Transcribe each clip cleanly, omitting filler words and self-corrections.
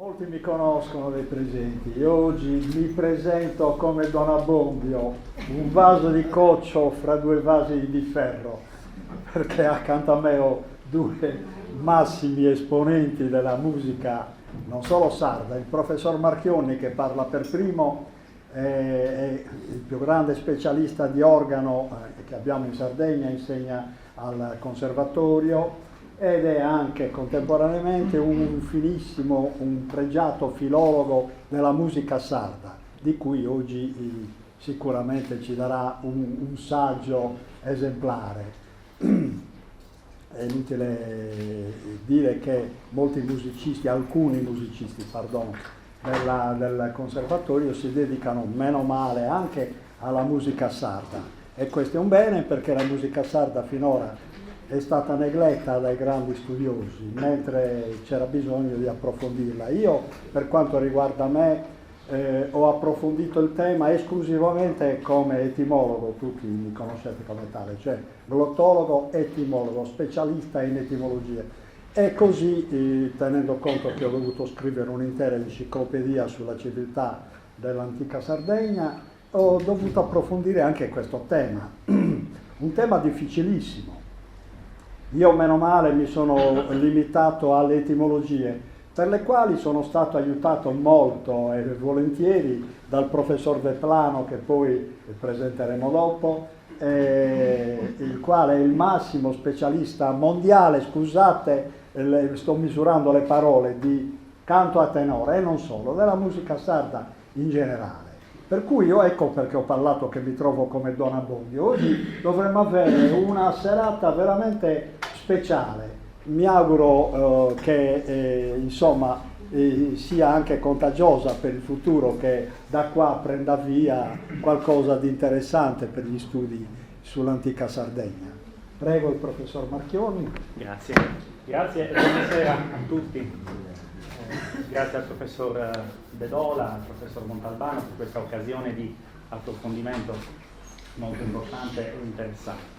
Molti mi conoscono dei presenti. Io oggi mi presento come Don Abbondio, un vaso di coccio fra due vasi di ferro, perché accanto a me ho due massimi esponenti della musica, non solo sarda. Il professor Marchionni, che parla per primo, è il più grande specialista di organo che abbiamo in Sardegna, insegna al conservatorio ed è anche contemporaneamente un finissimo, un pregiato filologo della musica sarda, di cui oggi sicuramente ci darà un saggio esemplare. È inutile dire che molti musicisti, alcuni musicisti, del conservatorio si dedicano meno male anche alla musica sarda, e questo è un bene, perché la musica sarda finora è stata negletta dai grandi studiosi, mentre c'era bisogno di approfondirla. Io, per quanto riguarda me, ho approfondito il tema esclusivamente come etimologo, tutti mi conoscete come tale, cioè glottologo, etimologo, specialista in etimologie. E così, tenendo conto che ho dovuto scrivere un'intera enciclopedia sulla civiltà dell'antica Sardegna, ho dovuto approfondire anche questo tema, un tema difficilissimo. Io meno male mi sono limitato alle etimologie, per le quali sono stato aiutato molto e volentieri dal professor Veplano, che poi presenteremo dopo, il quale è il massimo specialista mondiale, scusate, sto misurando le parole, di canto a tenore e non solo, della musica sarda in generale. Per cui io, ecco perché ho parlato che mi trovo come Don Abbondio. Oggi dovremmo avere una serata veramente speciale. Mi auguro che sia anche contagiosa per il futuro, che da qua prenda via qualcosa di interessante per gli studi sull'antica Sardegna. Prego il professor Marchionni. Grazie e buonasera a tutti. Grazie al professor Bedola, al professor Montalbano per questa occasione di approfondimento molto importante e interessante.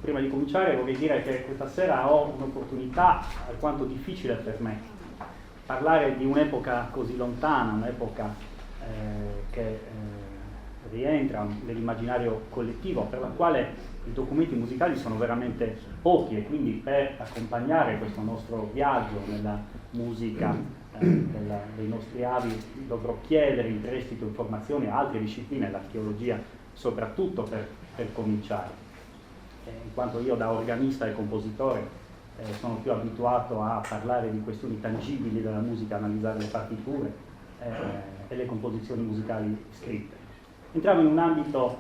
Prima di cominciare vorrei dire che questa sera ho un'opportunità alquanto difficile per me, parlare di un'epoca così lontana, un'epoca che rientra nell'immaginario collettivo, per la quale i documenti musicali sono veramente pochi, e quindi per accompagnare questo nostro viaggio nella musica dei nostri avi dovrò chiedere in prestito informazioni a altre discipline, l'archeologia soprattutto, per cominciare. In quanto io da organista e compositore sono più abituato a parlare di questioni tangibili della musica, analizzare le partiture e le composizioni musicali scritte. Entriamo in un ambito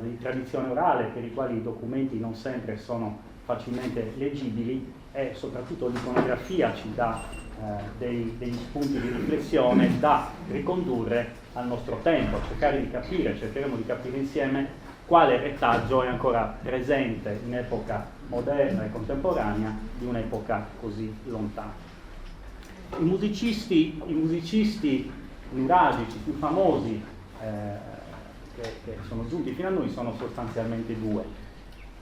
di tradizione orale, per i quali i documenti non sempre sono facilmente leggibili, e soprattutto l'iconografia ci dà degli spunti di riflessione da ricondurre al nostro tempo, cercheremo di capire insieme quale retaggio è ancora presente in epoca moderna e contemporanea di un'epoca così lontana. I musicisti nuragici più famosi che sono giunti fino a noi sono sostanzialmente due,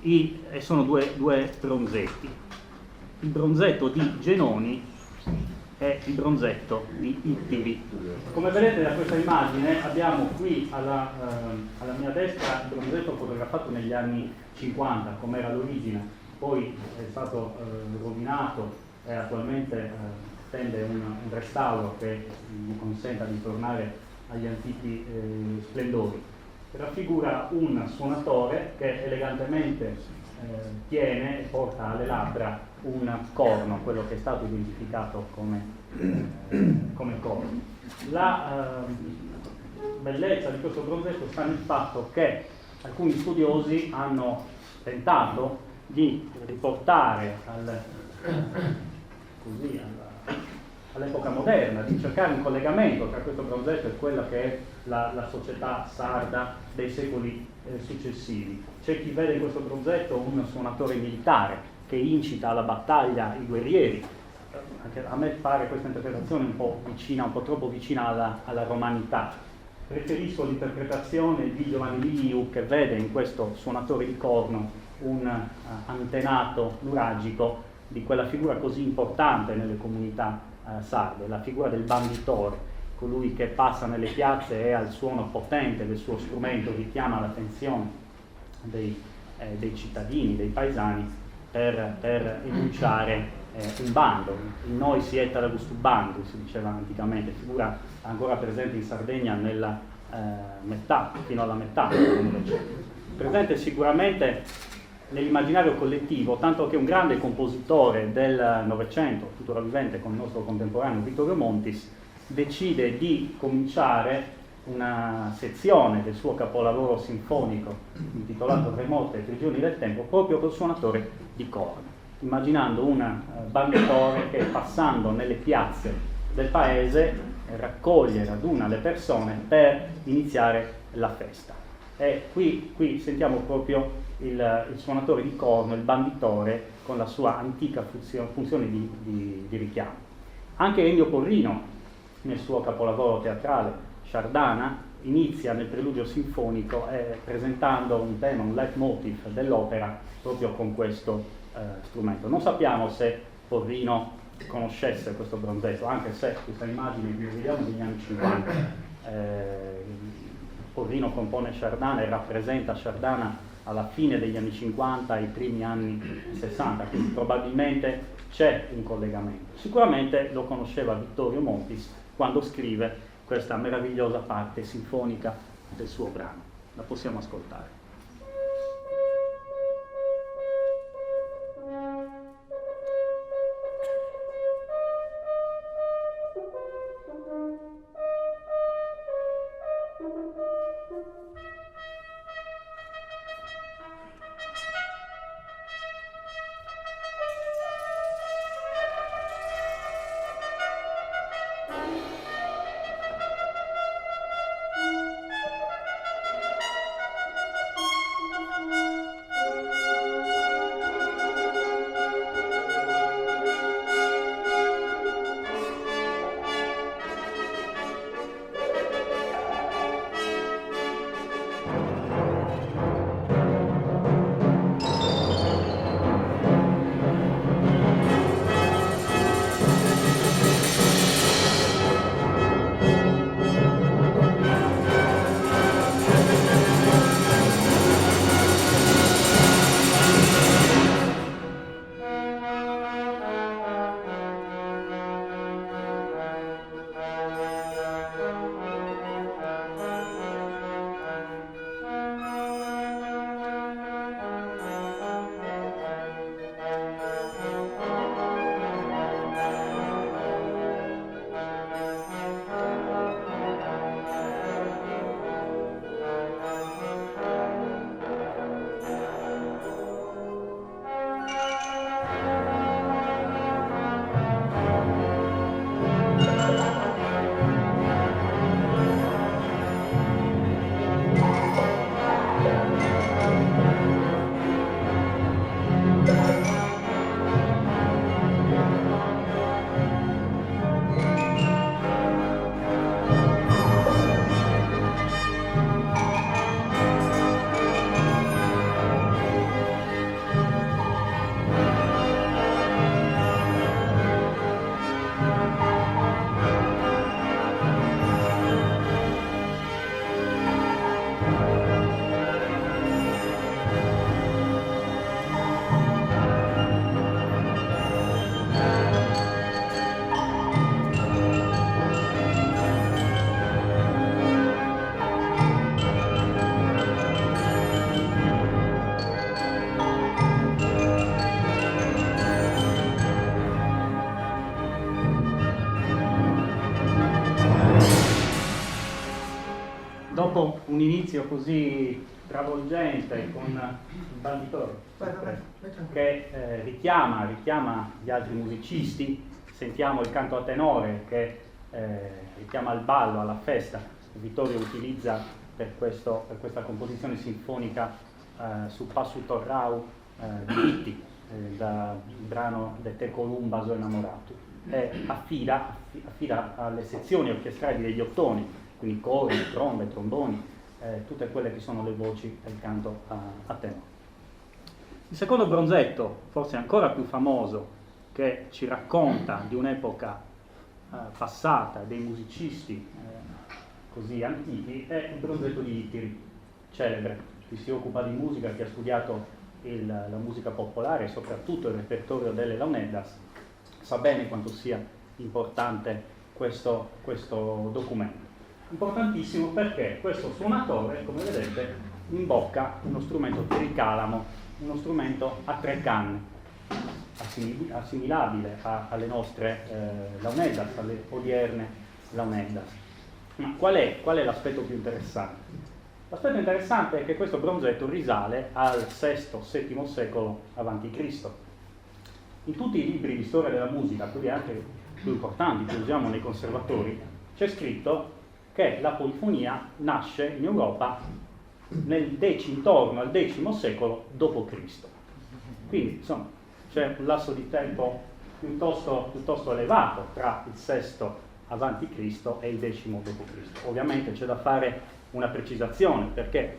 e sono due bronzetti: il bronzetto di Genoni e il bronzetto di Ittiri. Come vedete da questa immagine, abbiamo qui alla mia destra il bronzetto fotografato negli anni 50, come era l'origine, poi è stato rovinato e attualmente tende un restauro che gli consenta di tornare agli antichi splendori. Raffigura un suonatore che elegantemente tiene e porta alle labbra un corno, quello che è stato identificato come corno. La bellezza di questo bronzetto sta nel fatto che alcuni studiosi hanno tentato di riportare all'epoca moderna, di cercare un collegamento tra questo bronzetto e quella che è la società sarda dei secoli successivi. C'è chi vede in questo bronzetto un suonatore militare che incita alla battaglia i guerrieri. Anche a me pare questa interpretazione un po' troppo vicina alla romanità. Preferisco l'interpretazione di Giovanni Liliu, che vede in questo suonatore di corno un antenato nuragico di quella figura così importante nelle comunità sarde, la figura del banditore, colui che passa nelle piazze e al suono potente del suo strumento richiama l'attenzione dei cittadini, dei paesani per enunciare un bando. In noi si et adagustum bando, si diceva anticamente, figura ancora presente in Sardegna nella fino alla metà del Novecento. Presente sicuramente nell'immaginario collettivo, tanto che un grande compositore del Novecento, tuttora vivente con il nostro contemporaneo Vittorio Montis, decide di cominciare una sezione del suo capolavoro sinfonico intitolato Remote prigioni del tempo proprio col suonatore di corno, immaginando un banditore che passando nelle piazze del paese raccoglie, raduna le persone per iniziare la festa. E qui sentiamo proprio il suonatore di corno, il banditore, con la sua antica funzione di richiamo. Anche Ennio Porrino, nel suo capolavoro teatrale Sciardana, inizia nel preludio sinfonico presentando un tema, un leitmotiv dell'opera proprio con questo strumento. Non sappiamo se Porrino conoscesse questo Bronzetto, anche se questa immagine che vediamo degli anni 50, Porrino compone Sciardana e rappresenta Sciardana alla fine degli anni 50 ai primi anni 60, quindi probabilmente c'è un collegamento. Sicuramente lo conosceva Vittorio Montis quando scrive questa meravigliosa parte sinfonica del suo brano. La possiamo ascoltare. Dopo un inizio così travolgente con il banditore che richiama gli altri musicisti, sentiamo il canto a tenore che richiama il ballo alla festa. Vittorio utilizza per questa composizione sinfonica su Passu Torrau di Vitti, dal brano De te Columba so innamorato, e affida alle sezioni orchestrali degli ottoni, quindi cori, trombe, tromboni, tutte quelle che sono le voci del canto a tenore. Il secondo Bronzetto, forse ancora più famoso, che ci racconta di un'epoca passata dei musicisti così antichi è il Bronzetto di Ittiri, celebre, chi si occupa di musica, chi ha studiato la musica popolare e soprattutto il repertorio delle Launeddas, sa bene quanto sia importante questo documento. Importantissimo perché questo suonatore, come vedete, imbocca uno strumento tricalamo, uno strumento a 3 canne, assimilabile alle nostre Launeddas, alle odierne Launeddas. Ma qual è l'aspetto più interessante? L'aspetto interessante è che questo bronzetto risale al VI-VII secolo a.C. In tutti i libri di storia della musica, quelli anche più importanti che usiamo nei conservatori, c'è scritto che la polifonia nasce in Europa intorno al X secolo d.C. Quindi insomma c'è un lasso di tempo piuttosto elevato tra il VI a.C. e il X d.C. Ovviamente c'è da fare una precisazione, perché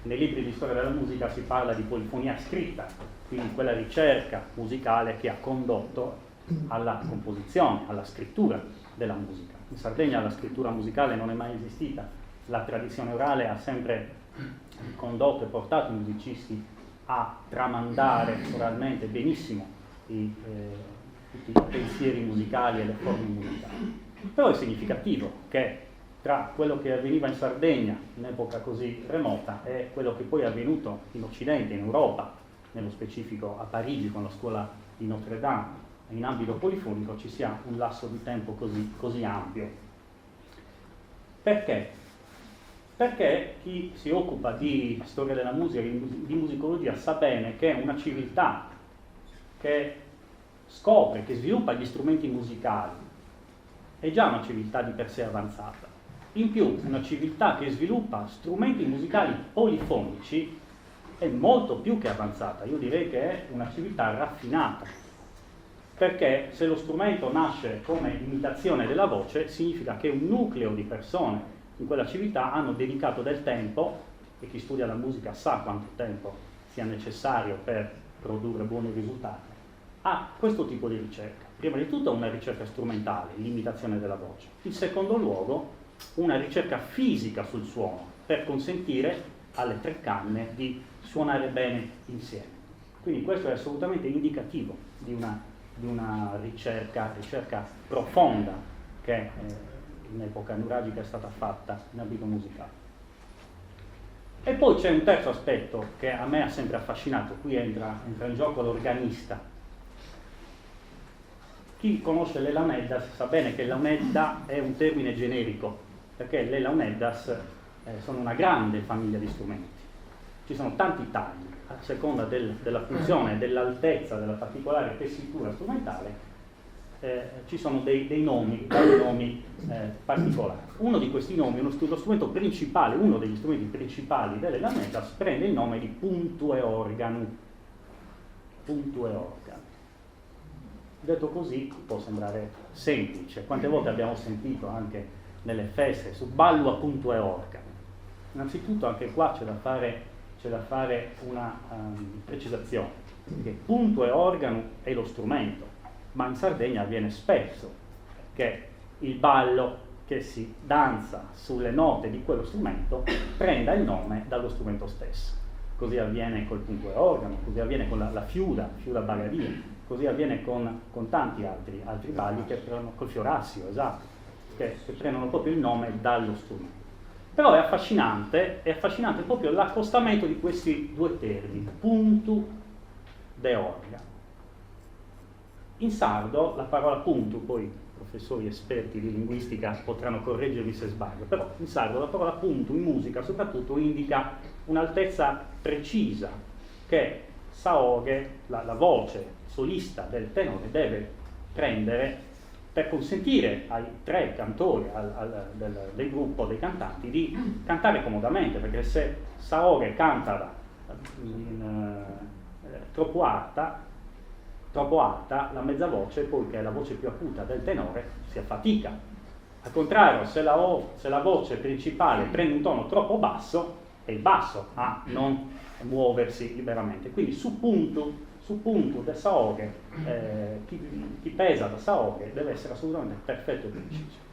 nei libri di storia della musica si parla di polifonia scritta, quindi quella ricerca musicale che ha condotto alla composizione, alla scrittura della musica. In Sardegna la scrittura musicale non è mai esistita, la tradizione orale ha sempre condotto e portato i musicisti a tramandare oralmente benissimo tutti i pensieri musicali e le forme musicali. Però è significativo che tra quello che avveniva in Sardegna in epoca così remota e quello che poi è avvenuto in Occidente, in Europa, nello specifico a Parigi con la scuola di Notre Dame, in ambito polifonico ci sia un lasso di tempo così ampio. Perché? Perché chi si occupa di storia della musica, di musicologia, sa bene che una civiltà che scopre, che sviluppa gli strumenti musicali, è già una civiltà di per sé avanzata. In più, una civiltà che sviluppa strumenti musicali polifonici è molto più che avanzata, io direi che è una civiltà raffinata, perché se lo strumento nasce come imitazione della voce, significa che un nucleo di persone in quella civiltà hanno dedicato del tempo, e chi studia la musica sa quanto tempo sia necessario per produrre buoni risultati, a questo tipo di ricerca. Prima di tutto una ricerca strumentale, l'imitazione della voce. In secondo luogo, una ricerca fisica sul suono, per consentire alle 3 canne di suonare bene insieme. Quindi questo è assolutamente indicativo di una ricerca profonda che in epoca nuragica è stata fatta in ambito musicale. E poi c'è un terzo aspetto che a me ha sempre affascinato, qui entra in gioco l'organista. Chi conosce le Launeddas sa bene che Launedda è un termine generico, perché le Launeddas sono una grande famiglia di strumenti. Ci sono tanti tagli, a seconda della funzione, dell'altezza, della particolare tessitura strumentale, ci sono dei nomi particolari. Uno di questi nomi, lo strumento principale, uno degli strumenti principali delle Launeddas, prende il nome di punto e organo. Punto e organo. Detto così può sembrare semplice. Quante volte abbiamo sentito anche nelle feste su ballo a punto e organo. Innanzitutto anche qua c'è da fare una precisazione, perché punto e organo è lo strumento, ma in Sardegna avviene spesso che il ballo che si danza sulle note di quello strumento prenda il nome dallo strumento stesso. Così avviene col punto e organo, così avviene con la fiuda bagadia, così avviene con tanti altri balli che prendono col fiorassio, esatto, che prendono proprio il nome dallo strumento. Però è affascinante proprio l'accostamento di questi due termini, puntu de organo. In sardo la parola puntu, poi professori esperti di linguistica potranno correggermi se sbaglio, però in sardo la parola puntu in musica soprattutto indica un'altezza precisa che Saoghe, la voce solista del tenore, deve prendere per consentire ai 3 cantori del gruppo dei cantanti di cantare comodamente, perché se Saoghe canta troppo alta, la mezza voce, poi che è la voce più acuta del tenore, si affatica. Al contrario, se la voce principale prende un tono troppo basso, è il basso a non muoversi liberamente. Quindi su punto su punto da saoghe, chi pesa da saoghe deve essere assolutamente perfetto e preciso.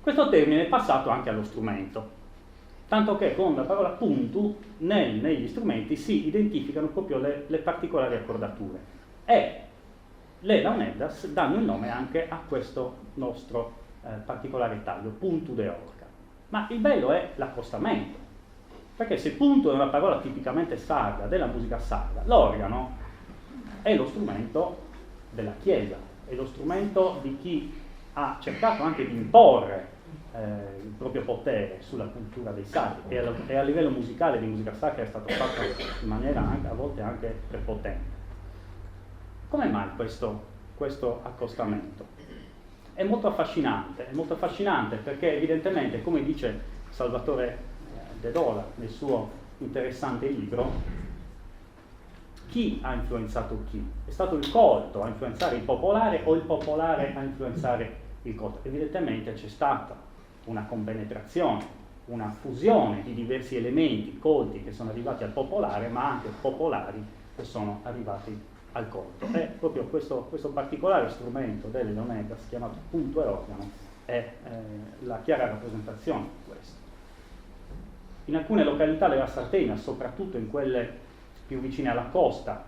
Questo termine è passato anche allo strumento, tanto che con la parola puntu negli strumenti si identificano proprio le particolari accordature e le launeddas danno il nome anche a questo nostro particolare taglio, puntu de orga. Ma il bello è l'accostamento, perché se puntu è una parola tipicamente sarda, della musica sarda, l'organo è lo strumento della Chiesa, è lo strumento di chi ha cercato anche di imporre il proprio potere sulla cultura dei sacri e a livello musicale di musica sacra è stato fatto in maniera a volte anche prepotente. Come mai questo accostamento? È molto affascinante perché evidentemente, come dice Salvatore Dedola nel suo interessante libro, chi ha influenzato chi? È stato il colto a influenzare il popolare o il popolare a influenzare il colto? Evidentemente c'è stata una compenetrazione, una fusione di diversi elementi colti che sono arrivati al popolare, ma anche popolari che sono arrivati al colto. E proprio questo particolare strumento delle launeddas, chiamato punto e organo, è la chiara rappresentazione di questo. In alcune località della Sardegna, soprattutto in quelle più vicine alla costa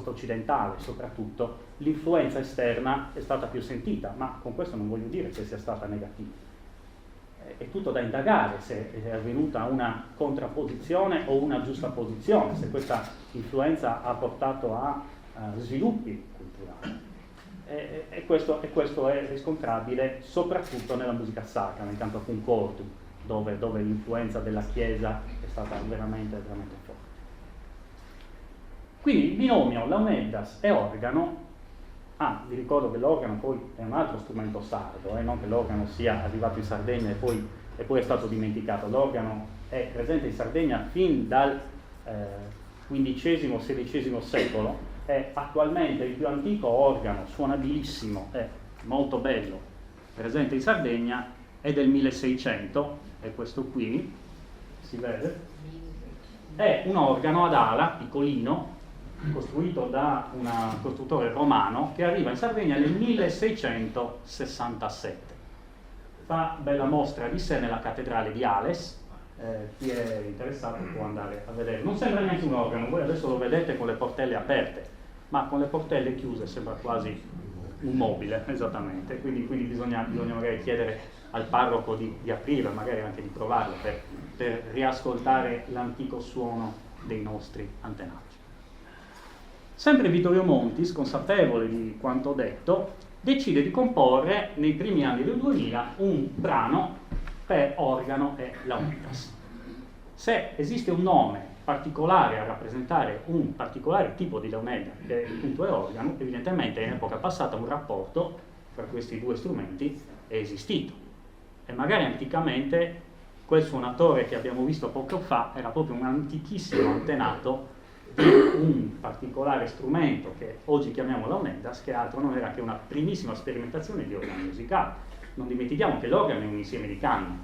occidentale soprattutto, l'influenza esterna è stata più sentita, ma con questo non voglio dire che sia stata negativa. È tutto da indagare se è avvenuta una contrapposizione o una giustaposizione, se questa influenza ha portato a sviluppi culturali. E questo è riscontrabile soprattutto nella musica sacra, nel canto concordo, dove l'influenza della Chiesa è stata veramente forte. Quindi il binomio launeddas e organo. Vi ricordo che l'organo poi è un altro strumento sardo, non che l'organo sia arrivato in Sardegna e poi è stato dimenticato. L'organo è presente in Sardegna fin dal XV-XVI secolo, è attualmente il più antico organo suonabilissimo e molto bello presente in Sardegna, è del 1600, è questo qui, si vede? È un organo ad ala, piccolino, costruito da un costruttore romano che arriva in Sardegna nel 1667. Fa bella mostra di sé nella cattedrale di Ales, chi è interessato può andare a vedere. Non sembra neanche un organo, voi adesso lo vedete con le portelle aperte, ma con le portelle chiuse sembra quasi un mobile, esattamente, quindi bisogna magari chiedere al parroco di aprirlo, magari anche di provarlo per riascoltare l'antico suono dei nostri antenati. Sempre Vittorio Montis, consapevole di quanto detto, decide di comporre nei primi anni del 2000 un brano per organo e launeddas. Se esiste un nome particolare a rappresentare un particolare tipo di launedda, che è il punto e organo, evidentemente in epoca passata un rapporto tra questi due strumenti è esistito. E magari anticamente quel suonatore che abbiamo visto poco fa era proprio un antichissimo antenato di un particolare strumento che oggi chiamiamo launeddas, che altro non era che una primissima sperimentazione di organo musicale. Non dimentichiamo che l'organo è un insieme di canne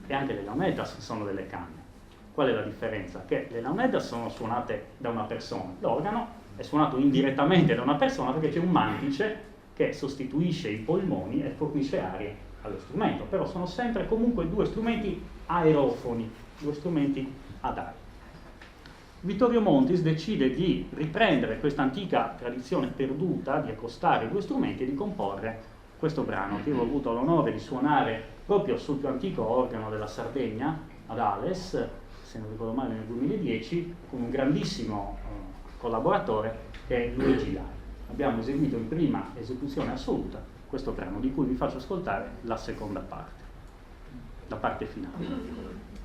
e anche le launeddas sono delle canne. Qual è la differenza? Che le launeddas sono suonate da una persona, l'organo è suonato indirettamente da una persona perché c'è un mantice che sostituisce i polmoni e fornisce aria allo strumento, però sono sempre comunque due strumenti aerofoni, due strumenti ad aria. Vittorio Montis decide di riprendere questa antica tradizione perduta di accostare i due strumenti e di comporre questo brano che io ho avuto l'onore di suonare proprio sul più antico organo della Sardegna, ad Ales, se non ricordo male nel 2010, con un grandissimo collaboratore che è Luigi Lai. Abbiamo eseguito in prima esecuzione assoluta questo brano, di cui vi faccio ascoltare la seconda parte, la parte finale.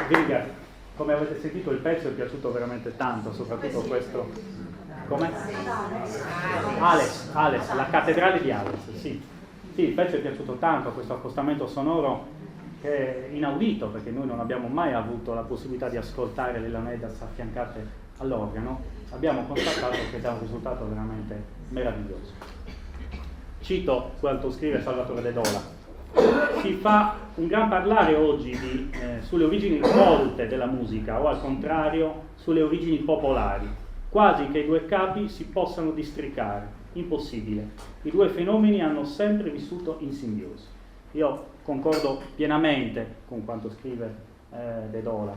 Viga, come avete sentito il pezzo è piaciuto veramente tanto, soprattutto questo. Come? Ales, la cattedrale di Ales, sì. Sì, il pezzo è piaciuto tanto, questo accostamento sonoro che è inaudito, perché noi non abbiamo mai avuto la possibilità di ascoltare le Leonidas affiancate all'organo. Abbiamo constatato che è un risultato veramente meraviglioso. Cito quanto scrive Salvatore De Dola. Si fa un gran parlare oggi sulle origini rivolte della musica, o al contrario sulle origini popolari, quasi che i due capi si possano districare. Impossibile. I due fenomeni hanno sempre vissuto in simbiosi. Io concordo pienamente con quanto scrive De Dola,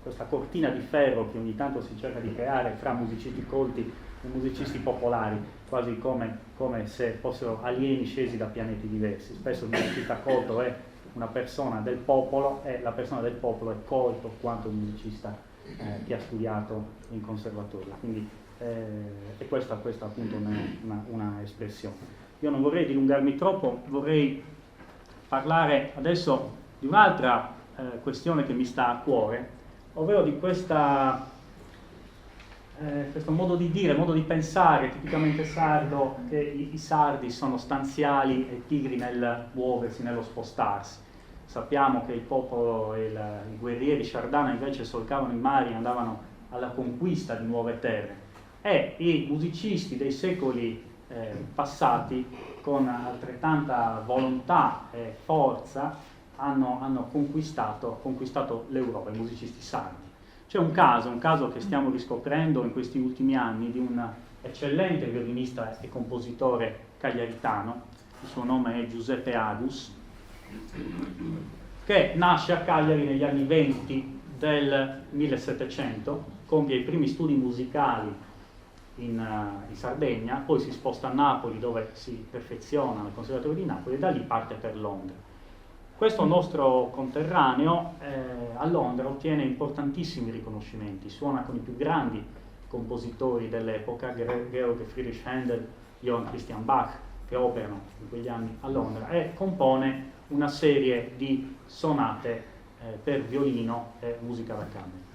questa cortina di ferro che ogni tanto si cerca di creare fra musicisti colti e musicisti popolari, quasi come se fossero alieni scesi da pianeti diversi. Spesso il musicista colto è una persona del popolo e la persona del popolo è colto quanto il musicista che ha studiato in conservatorio. Quindi e questa appunto una espressione. Io non vorrei dilungarmi troppo, vorrei parlare adesso di un'altra questione che mi sta a cuore, ovvero di questo modo di dire, modo di pensare tipicamente sardo, che i sardi sono stanziali e pigri nel muoversi, nello spostarsi. Sappiamo che il popolo e i guerrieri sciardana invece solcavano i mari e andavano alla conquista di nuove terre, e i musicisti dei secoli passati, con altrettanta volontà e forza, hanno conquistato l'Europa, i musicisti sardi. C'è un caso che stiamo riscoprendo in questi ultimi anni di un eccellente violinista e compositore cagliaritano, il suo nome è Giuseppe Agus, che nasce a Cagliari negli anni 20 del 1700, compie i primi studi musicali in Sardegna, poi si sposta a Napoli dove si perfeziona al Conservatorio di Napoli e da lì parte per Londra. Questo nostro conterraneo a Londra ottiene importantissimi riconoscimenti, suona con i più grandi compositori dell'epoca, Georg Friedrich Händel, Johann Christian Bach, che operano in quegli anni a Londra, e compone una serie di sonate per violino e musica da camera.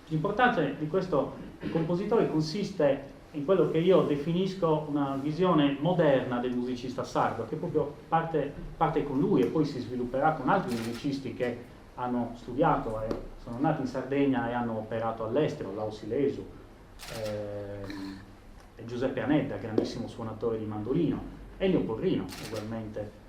L'importanza di questo compositore consiste in quello che io definisco una visione moderna del musicista sardo, che proprio parte con lui e poi si svilupperà con altri musicisti che hanno studiato e sono nati in Sardegna e hanno operato all'estero, Lau Silesu, Giuseppe Anedda, grandissimo suonatore di mandolino, Ennio Porrino, ugualmente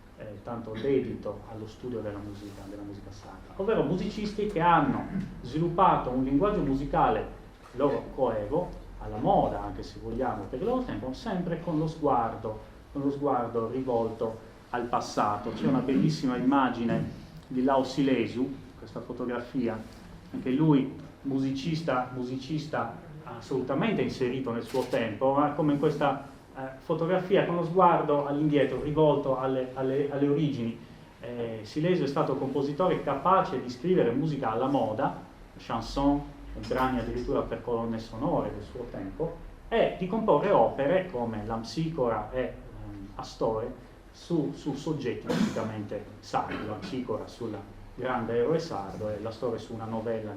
tanto dedito allo studio della musica sarda, ovvero musicisti che hanno sviluppato un linguaggio musicale loro coevo, alla moda anche se vogliamo per il loro tempo, sempre con lo sguardo rivolto al passato. C'è una bellissima immagine di Lau Silesu, questa fotografia, anche lui musicista assolutamente inserito nel suo tempo, ma come in questa fotografia con lo sguardo all'indietro, rivolto alle origini. Silesu è stato compositore capace di scrivere musica alla moda, chanson, brani addirittura per colonne sonore del suo tempo, e di comporre opere come l'Ampsicora e Astore su soggetti tipicamente sardi, l'Ampsicora sul grande eroe sardo e l'Astore su una novella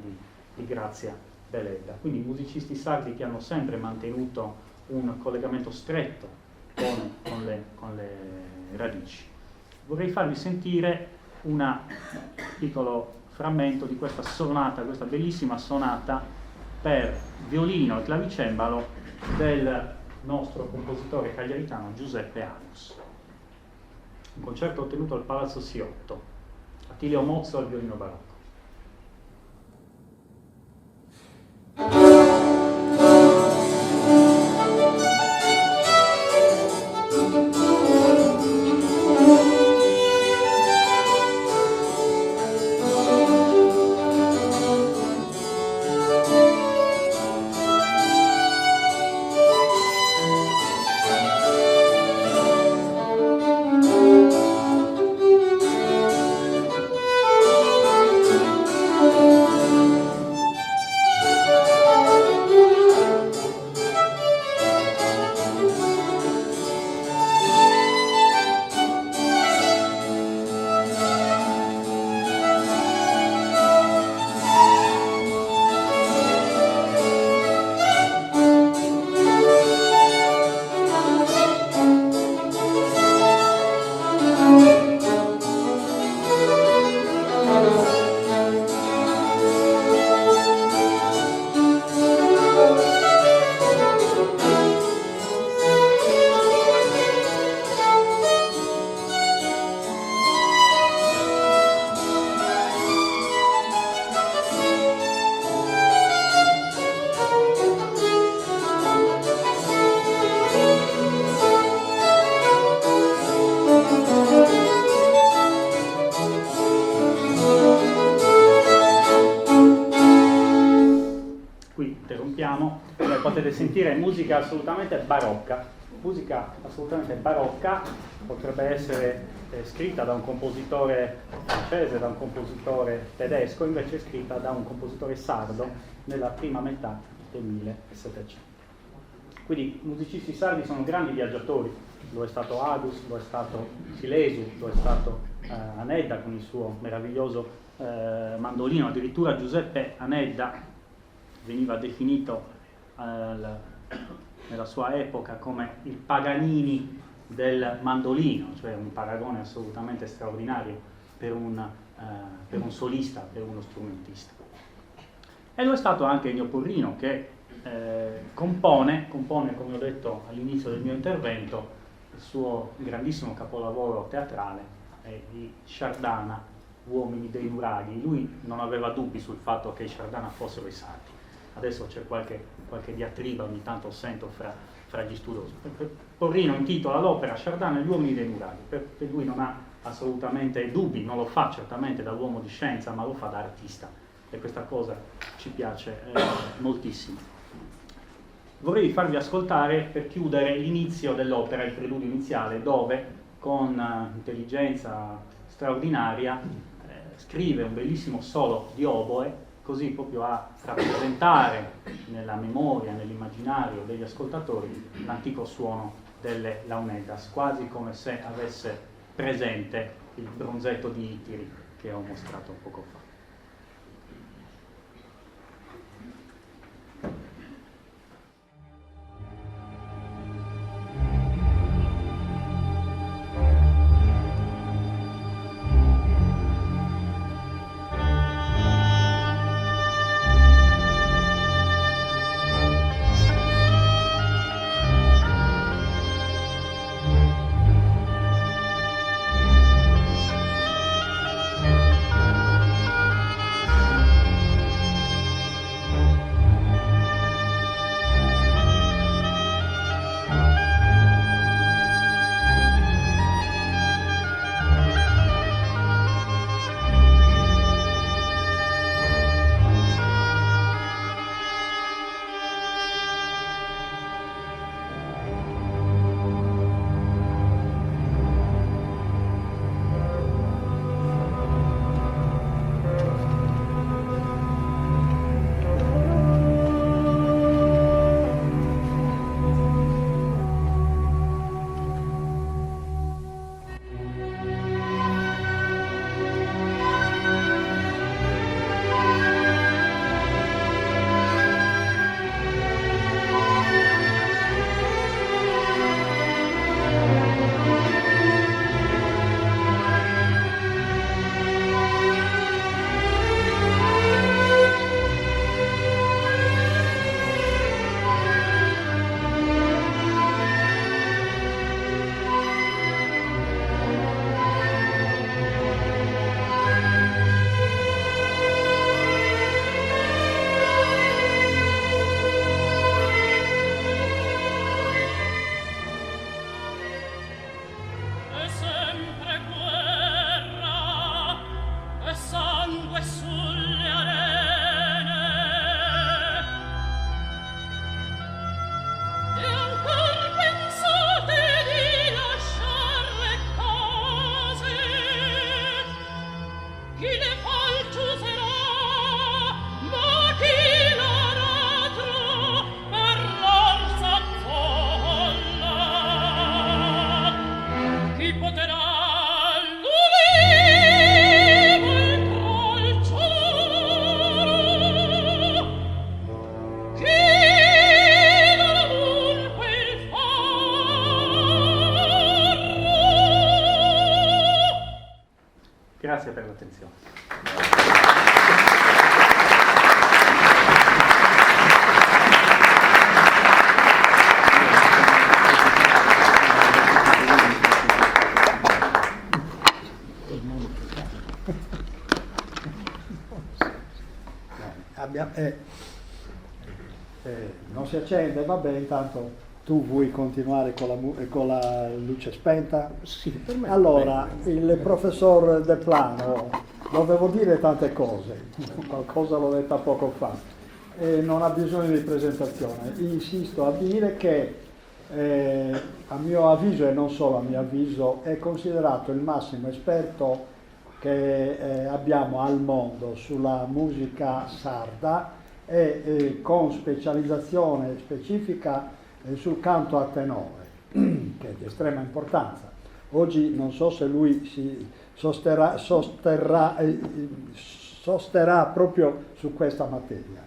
di Grazia Deledda. Quindi musicisti sardi che hanno sempre mantenuto un collegamento stretto con le radici. Vorrei farvi sentire un piccolo frammento di questa sonata, questa bellissima sonata per violino e clavicembalo del nostro compositore cagliaritano Giuseppe Agus. Un concerto ottenuto al Palazzo Siotto, Attilio Mozzo al violino barocco. sentiamo, come potete sentire, è musica assolutamente barocca. Musica assolutamente barocca, potrebbe essere scritta da un compositore francese, da un compositore tedesco, invece è scritta da un compositore sardo nella prima metà del 1700. Quindi i musicisti sardi sono grandi viaggiatori, lo è stato Agus, lo è stato Silesu, lo è stato Anedda con il suo meraviglioso mandolino, addirittura Giuseppe Anedda veniva definito nella sua epoca come il Paganini del mandolino, cioè un paragone assolutamente straordinario per un solista, per uno strumentista. E lo è stato anche Ennio Porrino, che compone, come ho detto all'inizio del mio intervento, il suo grandissimo capolavoro teatrale di Sciardana, Uomini dei Nuraghi. Lui non aveva dubbi sul fatto che i Sciardana fossero i sardi. Adesso c'è qualche diatriba, ogni tanto sento fra gli studiosi. Porrino intitola l'opera Sciardana e gli Uomini dei Nuraghi, perché lui non ha assolutamente dubbi, non lo fa certamente da uomo di scienza, ma lo fa da artista, e questa cosa ci piace moltissimo. Vorrei farvi ascoltare, per chiudere, l'inizio dell'opera, il preludio iniziale, dove con intelligenza straordinaria scrive un bellissimo solo di oboe, così proprio a rappresentare nella memoria, nell'immaginario degli ascoltatori l'antico suono delle launetas, quasi come se avesse presente il bronzetto di Itiri che ho mostrato poco fa. Grazie per l'attenzione. Non si accende, vabbè, intanto tu vuoi continuare con la luce spenta? Sì, per me. Allora, il professor Deplano, dovevo dire tante cose, qualcosa l'ho detta poco fa. e non ha bisogno di presentazione. Insisto a dire che a mio avviso, e non solo a mio avviso, è considerato il massimo esperto che abbiamo al mondo sulla musica sarda e con specializzazione specifica sul canto a tenore, che è di estrema importanza. Oggi non so se lui si sosterrà proprio su questa materia,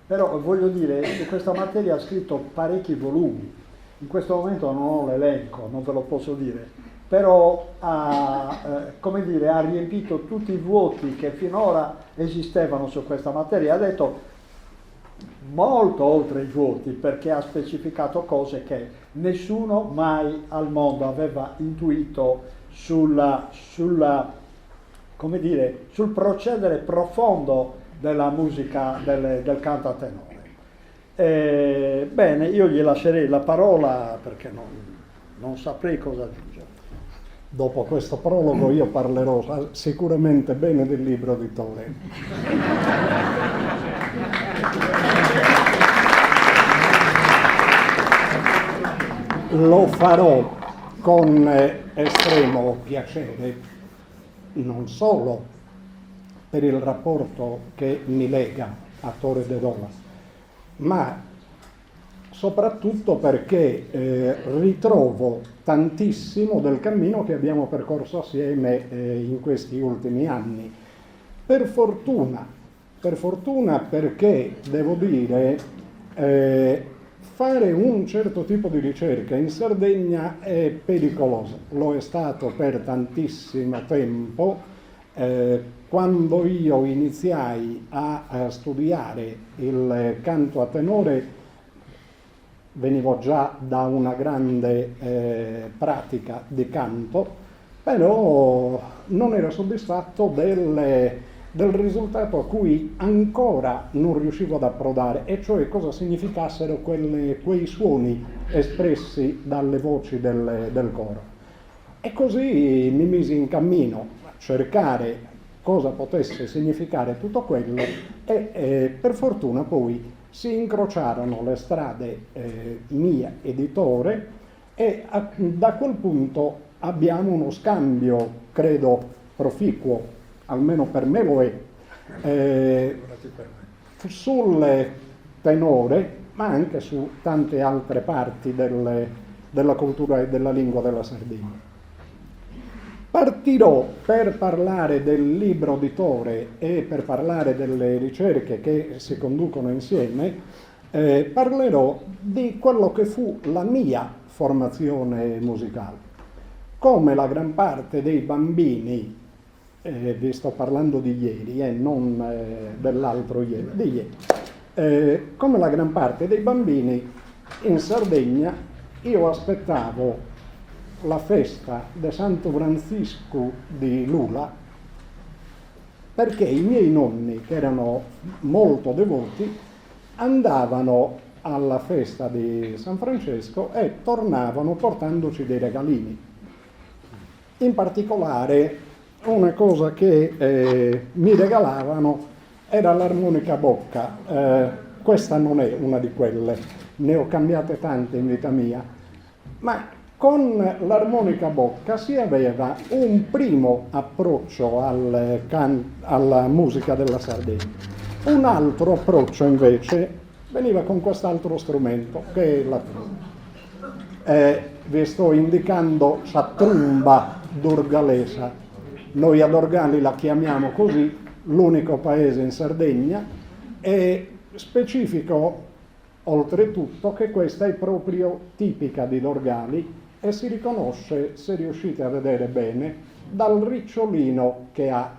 però voglio dire, su questa materia ha scritto parecchi volumi. In questo momento non ho l'elenco, non ve lo posso dire, però ha riempito tutti i vuoti che finora esistevano su questa materia. Ha detto molto oltre i vuoti, perché ha specificato cose che nessuno mai al mondo aveva intuito sul procedere profondo della musica del canto a tenore. Bene, io gli lascerei la parola perché non saprei cosa aggiungere. Dopo questo prologo io parlerò sicuramente bene del libro di Tore. Lo farò con estremo piacere, non solo per il rapporto che mi lega a Tore De Dola, ma soprattutto perché ritrovo tantissimo del cammino che abbiamo percorso assieme in questi ultimi anni. Per fortuna perché devo dire fare un certo tipo di ricerca in Sardegna è pericoloso, lo è stato per tantissimo tempo. Quando io iniziai a studiare il canto a tenore venivo già da una grande pratica di canto, però non ero soddisfatto del risultato a cui ancora non riuscivo ad approdare, e cioè cosa significassero quei suoni espressi dalle voci del coro. E così mi misi in cammino a cercare cosa potesse significare tutto quello e per fortuna poi si incrociarono le strade mia editore e da quel punto abbiamo uno scambio, credo, proficuo, almeno per me lo è, sul tenore, ma anche su tante altre parti della cultura e della lingua della Sardegna. Partirò per parlare del libro di Tore e per parlare delle ricerche che si conducono insieme, parlerò di quello che fu la mia formazione musicale. Come la gran parte dei bambini, vi sto parlando di ieri, non dell'altro ieri, di ieri, come la gran parte dei bambini in Sardegna, io aspettavo la festa di Santo Francisco di Lula, perché i miei nonni, che erano molto devoti, andavano alla festa di San Francesco e tornavano portandoci dei regalini. In particolare una cosa che mi regalavano era l'armonica a bocca. Questa non è una di quelle, ne ho cambiate tante in vita mia, ma con l'armonica a bocca si aveva un primo approccio alla musica della Sardegna. Un altro approccio invece veniva con quest'altro strumento, che è la tromba. Vi sto indicando la tromba dorgalesa. Noi ad Orgali la chiamiamo così, l'unico paese in Sardegna, e specifico oltretutto che questa è proprio tipica di Dorgali e si riconosce, se riuscite a vedere bene, dal ricciolino che ha.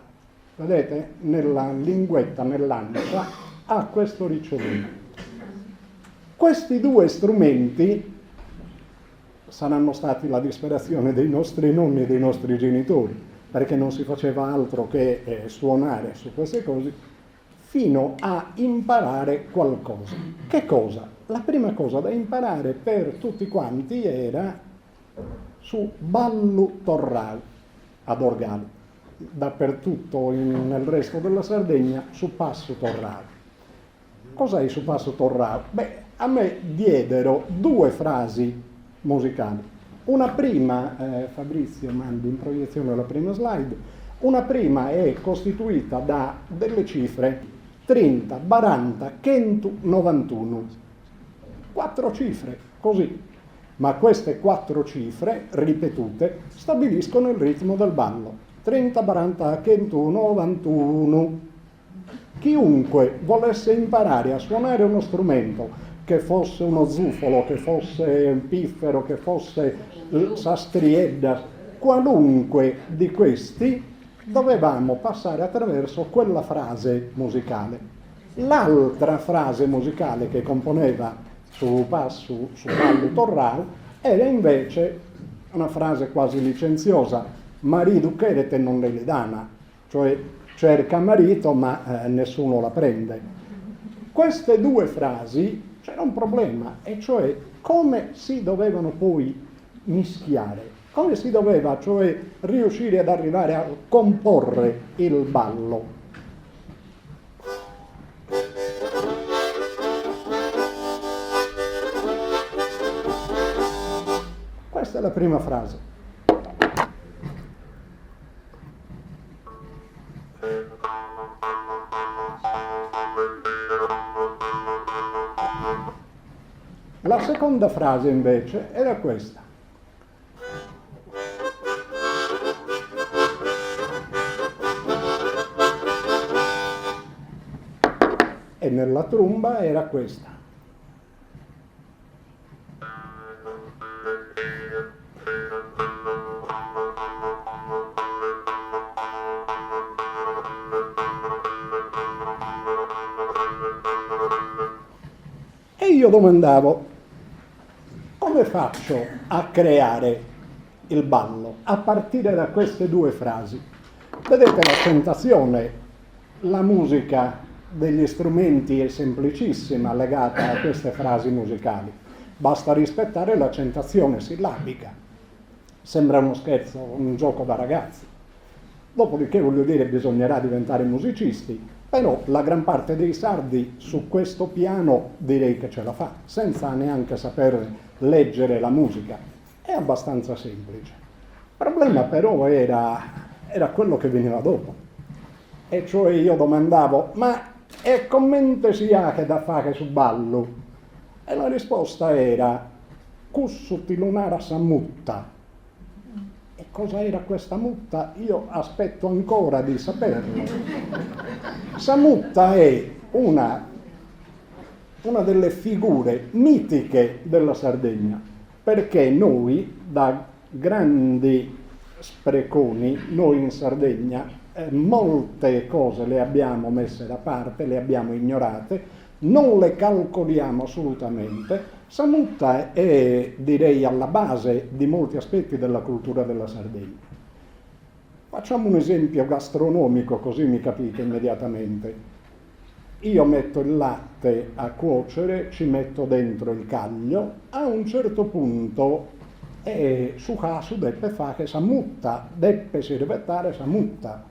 Vedete? Nella linguetta, nell'ancia, ha questo ricciolino. Questi due strumenti saranno stati la disperazione dei nostri nonni e dei nostri genitori, perché non si faceva altro che suonare su queste cose, fino a imparare qualcosa. Che cosa? La prima cosa da imparare per tutti quanti era su ballo torral ad Orgali, dappertutto nel resto della Sardegna su passo torral. Cos'è su Passo Torrao? Beh, a me diedero due frasi musicali. Una prima, Fabrizio mandi in proiezione la prima slide, una prima è costituita da delle cifre 30, 40, 100, 91. 4 cifre, così. Ma queste 4 cifre, ripetute, stabiliscono il ritmo del ballo. 30, 40, 100, 91. Chiunque volesse imparare a suonare uno strumento, che fosse uno zufolo, che fosse un piffero, che fosse sastriedda, qualunque di questi, dovevamo passare attraverso quella frase musicale. L'altra frase musicale che componeva su Passo Torrao era invece una frase quasi licenziosa: marido cherete non le dana, cioè cerca marito ma nessuno la prende. Queste due frasi c'era un problema, e cioè come si dovevano poi mischiare, come si doveva cioè riuscire ad arrivare a comporre il ballo. Questa è la prima frase. La seconda frase invece era questa. E nella tromba era questa. E io domandavo: come faccio a creare il ballo a partire da queste due frasi? Vedete l'accentazione, la musica degli strumenti è semplicissima legata a queste frasi musicali. Basta rispettare l'accentazione sillabica. Sembra uno scherzo, un gioco da ragazzi. Dopodiché, voglio dire, bisognerà diventare musicisti, però la gran parte dei sardi su questo piano direi che ce la fa, senza neanche saper leggere la musica. È abbastanza semplice. Il problema però era quello che veniva dopo. E cioè io domandavo: ma e commente si ha che da fare su ballo? E la risposta era: cussuti lunara sa mutta. E cosa era questa mutta? Io aspetto ancora di saperlo. Samutta è una delle figure mitiche della Sardegna, perché noi, da grandi spreconi, noi in Sardegna molte cose le abbiamo messe da parte, le abbiamo ignorate, non le calcoliamo assolutamente. Samutta è, direi, alla base di molti aspetti della cultura della Sardegna. Facciamo un esempio gastronomico, così mi capite immediatamente. Io metto il latte a cuocere, ci metto dentro il caglio, a un certo punto su caso deppe fare samutta, deppe sirvettare samutta.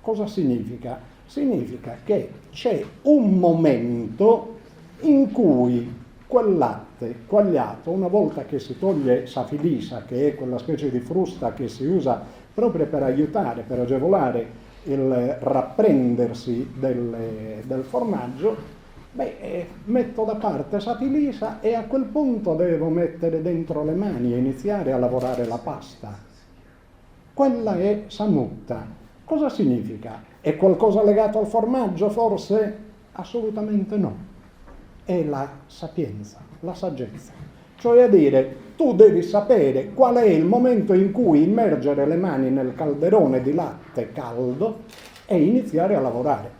Cosa significa? Significa che c'è un momento in cui quel latte quagliato, una volta che si toglie sa filisa, che è quella specie di frusta che si usa proprio per aiutare, per agevolare il rapprendersi del formaggio, metto da parte sa filisa e a quel punto devo mettere dentro le mani e iniziare a lavorare la pasta. Quella è samutta. Cosa significa? È qualcosa legato al formaggio forse? Assolutamente no. È la sapienza, la saggezza. Cioè a dire, tu devi sapere qual è il momento in cui immergere le mani nel calderone di latte caldo e iniziare a lavorare.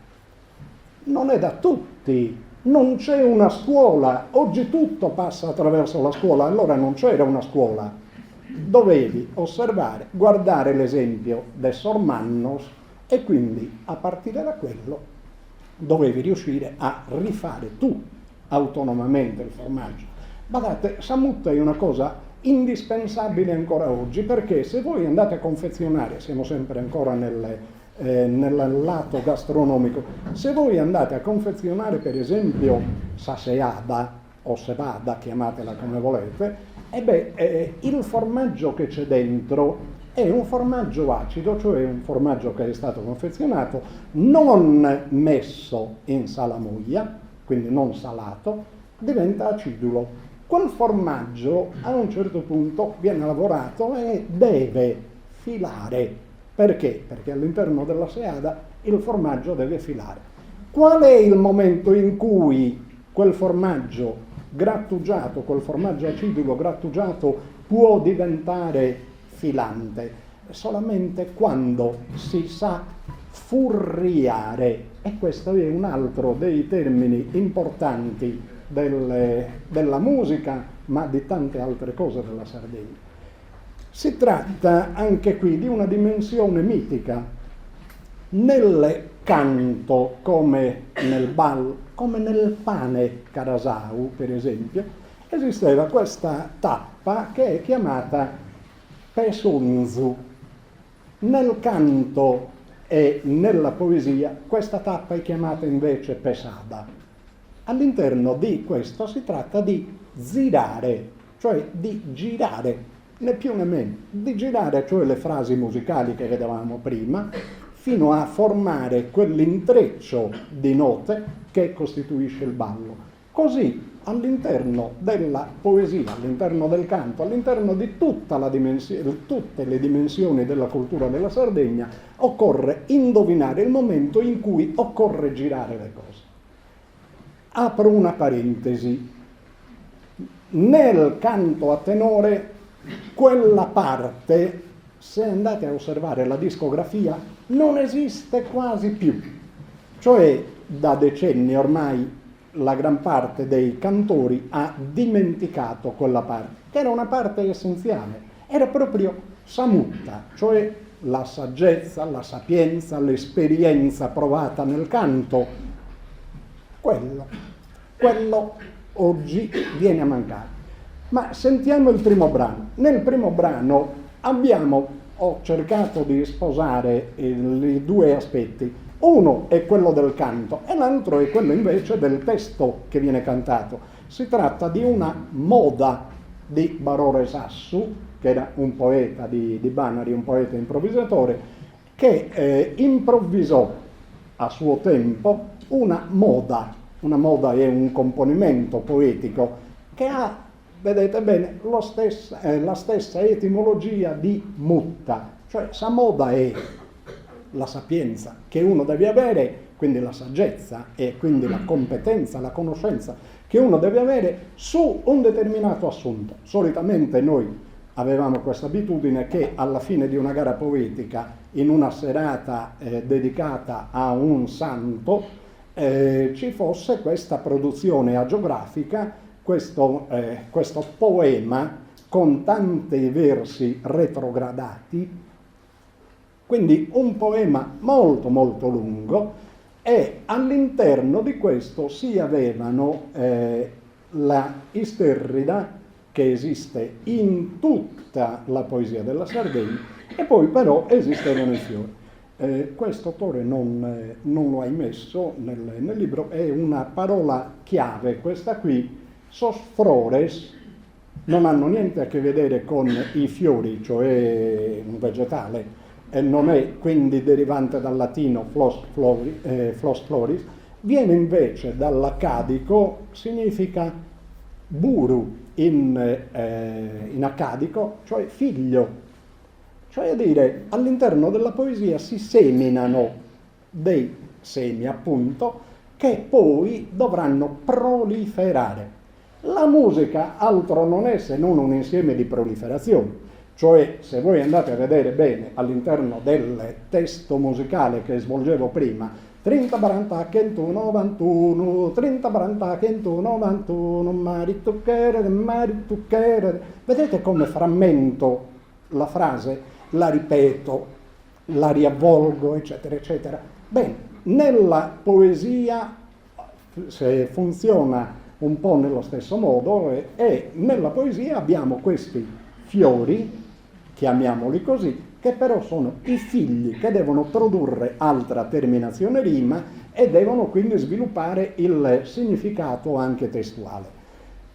Non è da tutti, non c'è una scuola, oggi tutto passa attraverso la scuola, allora non c'era una scuola. Dovevi osservare, guardare l'esempio de Sormannos e quindi a partire da quello dovevi riuscire a rifare tu autonomamente il formaggio. Guardate, samutta è una cosa indispensabile ancora oggi, perché se voi andate a confezionare, siamo sempre ancora nelle nel lato gastronomico. Se voi andate a confezionare per esempio saseada o cebada, chiamatela come volete, il formaggio che c'è dentro è un formaggio acido, cioè un formaggio che è stato confezionato non messo in salamoia, quindi non salato, diventa acidulo. Quel formaggio a un certo punto viene lavorato e deve filare. Perché? Perché all'interno della seada il formaggio deve filare. Qual è il momento in cui quel formaggio grattugiato, quel formaggio acidulo grattugiato può diventare filante? Solamente quando si sa furriare, e questo è un altro dei termini importanti della musica, ma di tante altre cose della Sardegna. Si tratta anche qui di una dimensione mitica. Nel canto, come nel bal, come nel pane carasau, per esempio, esisteva questa tappa che è chiamata pesunzu. Nel canto e nella poesia questa tappa è chiamata invece pesada. All'interno di questo si tratta di zirare, cioè di girare, né più né meno, di girare, cioè le frasi musicali che vedevamo prima, fino a formare quell'intreccio di note che costituisce il ballo. Così all'interno della poesia, all'interno del canto, all'interno di tutte le dimensioni della cultura della Sardegna, occorre indovinare il momento in cui occorre girare le cose. Apro una parentesi. Nel canto a tenore, quella parte, se andate a osservare la discografia, non esiste quasi più. Cioè, da decenni ormai la gran parte dei cantori ha dimenticato quella parte, che era una parte essenziale, era proprio samutta, cioè la saggezza, la sapienza, l'esperienza provata nel canto. Quello oggi viene a mancare. Ma sentiamo il primo brano. Nel primo brano ho cercato di sposare i due aspetti. Uno è quello del canto e l'altro è quello invece del testo che viene cantato. Si tratta di una moda di Barore Sassu, che era un poeta di Banari, un poeta improvvisatore, che improvvisò a suo tempo una moda. Una moda è un componimento poetico che ha, vedete bene, la stessa etimologia di mutta, cioè sa moda è la sapienza che uno deve avere, quindi la saggezza e quindi la competenza, la conoscenza che uno deve avere su un determinato assunto. Solitamente noi avevamo questa abitudine che alla fine di una gara poetica, in una serata dedicata a un santo, ci fosse questa produzione agiografica, questo poema con tanti versi retrogradati, quindi un poema molto molto lungo, e all'interno di questo si avevano la isterrida, che esiste in tutta la poesia della Sardegna, e poi però esistevano i fiori. Questo autore non lo hai messo nel libro, è una parola chiave, questa qui, sos flores, non hanno niente a che vedere con i fiori, cioè un vegetale, e non è quindi derivante dal latino flos floris, viene invece dall'accadico, significa buru in accadico, cioè figlio. Cioè a dire, all'interno della poesia si seminano dei semi, appunto, che poi dovranno proliferare. La musica altro non è se non un insieme di proliferazioni. Cioè, se voi andate a vedere bene all'interno del testo musicale che svolgevo prima, 30 barantà 191, 30 barantà 191, mari tucchere, vedete come frammento la frase? La ripeto, la riavvolgo, eccetera, eccetera. Bene, nella poesia funziona un po' nello stesso modo e nella poesia abbiamo questi fiori, chiamiamoli così, che però sono i figli che devono produrre altra terminazione rima e devono quindi sviluppare il significato anche testuale.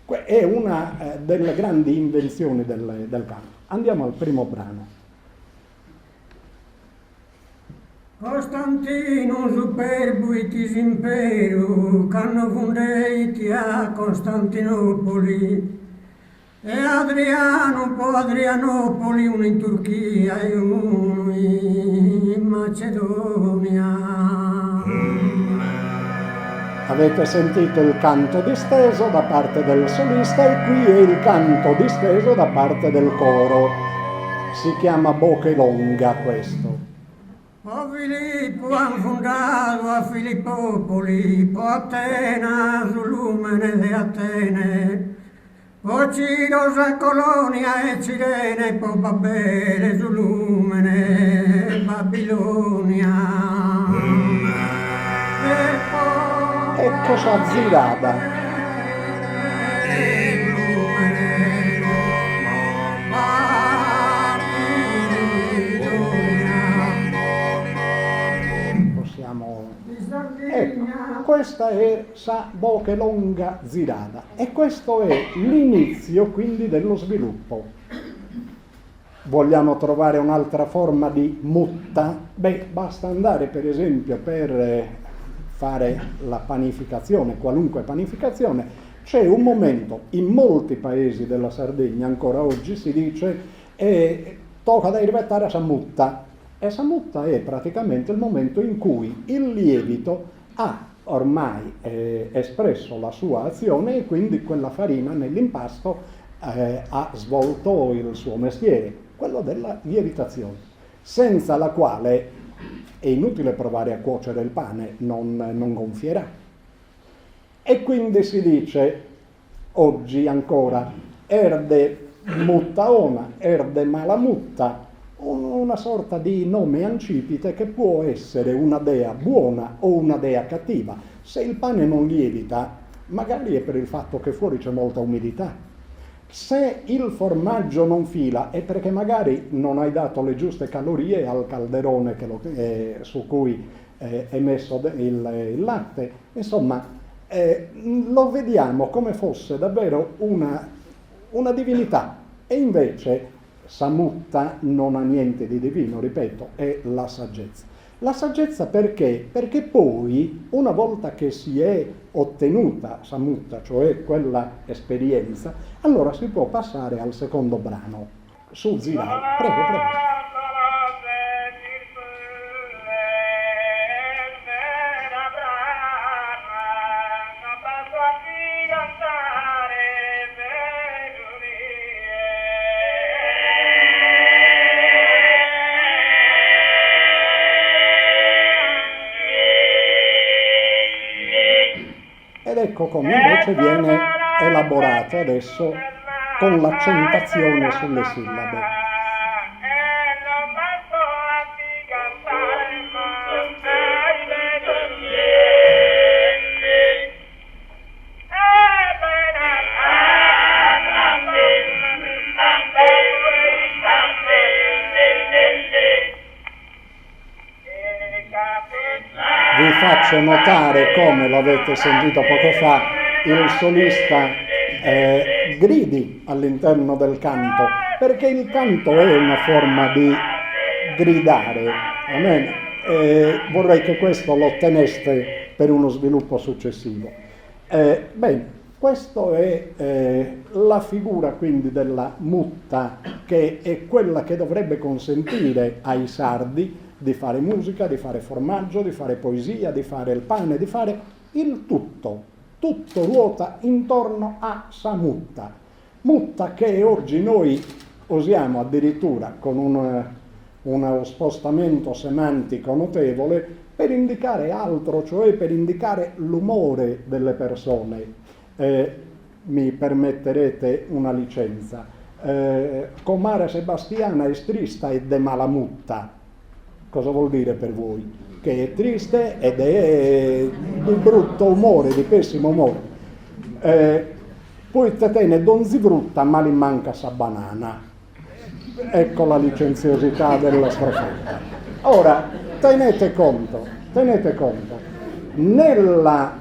È una delle grandi invenzioni del canto. Andiamo al primo brano. Costantino superbuitis imperu, canno fundeiti a Costantinopoli, e Adriano po' Adrianopoli, uno in Turchia e uno in Macedonia. Avete sentito il canto disteso da parte del solista e qui è il canto disteso da parte del coro. Si chiama Boche Longa questo. O Filippo han fondato a Filippopoli, po' Atena sull'umene di Atene, po' Ciro a Colonia e Cirene, po' Babele sull'umene Babilonia. E cosa zirada? Ecco, questa è Sa Boche Longa Zirada e questo è l'inizio quindi dello sviluppo. Vogliamo trovare un'altra forma di mutta? Beh, basta andare per esempio per fare la panificazione, qualunque panificazione. C'è un momento, in molti paesi della Sardegna ancora oggi si dice tocca da ripetere sa mutta. E sa mutta è praticamente il momento in cui il lievito ha ormai espresso la sua azione e quindi quella farina nell'impasto ha svolto il suo mestiere, quello della lievitazione, senza la quale è inutile provare a cuocere il pane, non gonfierà. E quindi si dice oggi ancora erde muttaona, erde malamutta, una sorta di nome ancipite che può essere una dea buona o una dea cattiva. Se il pane non lievita, magari è per il fatto che fuori c'è molta umidità. Se il formaggio non fila, è perché magari non hai dato le giuste calorie al calderone su cui è messo il latte. Insomma, lo vediamo come fosse davvero una divinità. E invece Samutta non ha niente di divino, ripeto, è la saggezza. La saggezza perché? Perché poi, una volta che si è ottenuta Samutta, cioè quella esperienza, allora si può passare al secondo brano. Su Zirai, prego, prego. Ed ecco come invece viene elaborato adesso con l'accentazione sulle sillabe. Vi faccio notare, come lo avete sentito poco fa, il solista gridi all'interno del canto, perché il canto è una forma di gridare. Amen. Vorrei che questo lo otteneste per uno sviluppo successivo. Bene, questa è la figura quindi della mutta, che è quella che dovrebbe consentire ai sardi di fare musica, di fare formaggio, di fare poesia, di fare il pane, di fare il tutto. Tutto ruota intorno a Samutta. Mutta che oggi noi usiamo addirittura con uno spostamento semantico notevole per indicare altro, cioè per indicare l'umore delle persone. Mi permetterete una licenza. Comare Sebastiana è trista e de malamutta. Cosa vuol dire per voi? Che è triste ed è di brutto umore, di pessimo umore. Poi te ne donzi brutta, ma li manca sa banana. ecco la licenziosità della strofetta. Ora, tenete conto, nella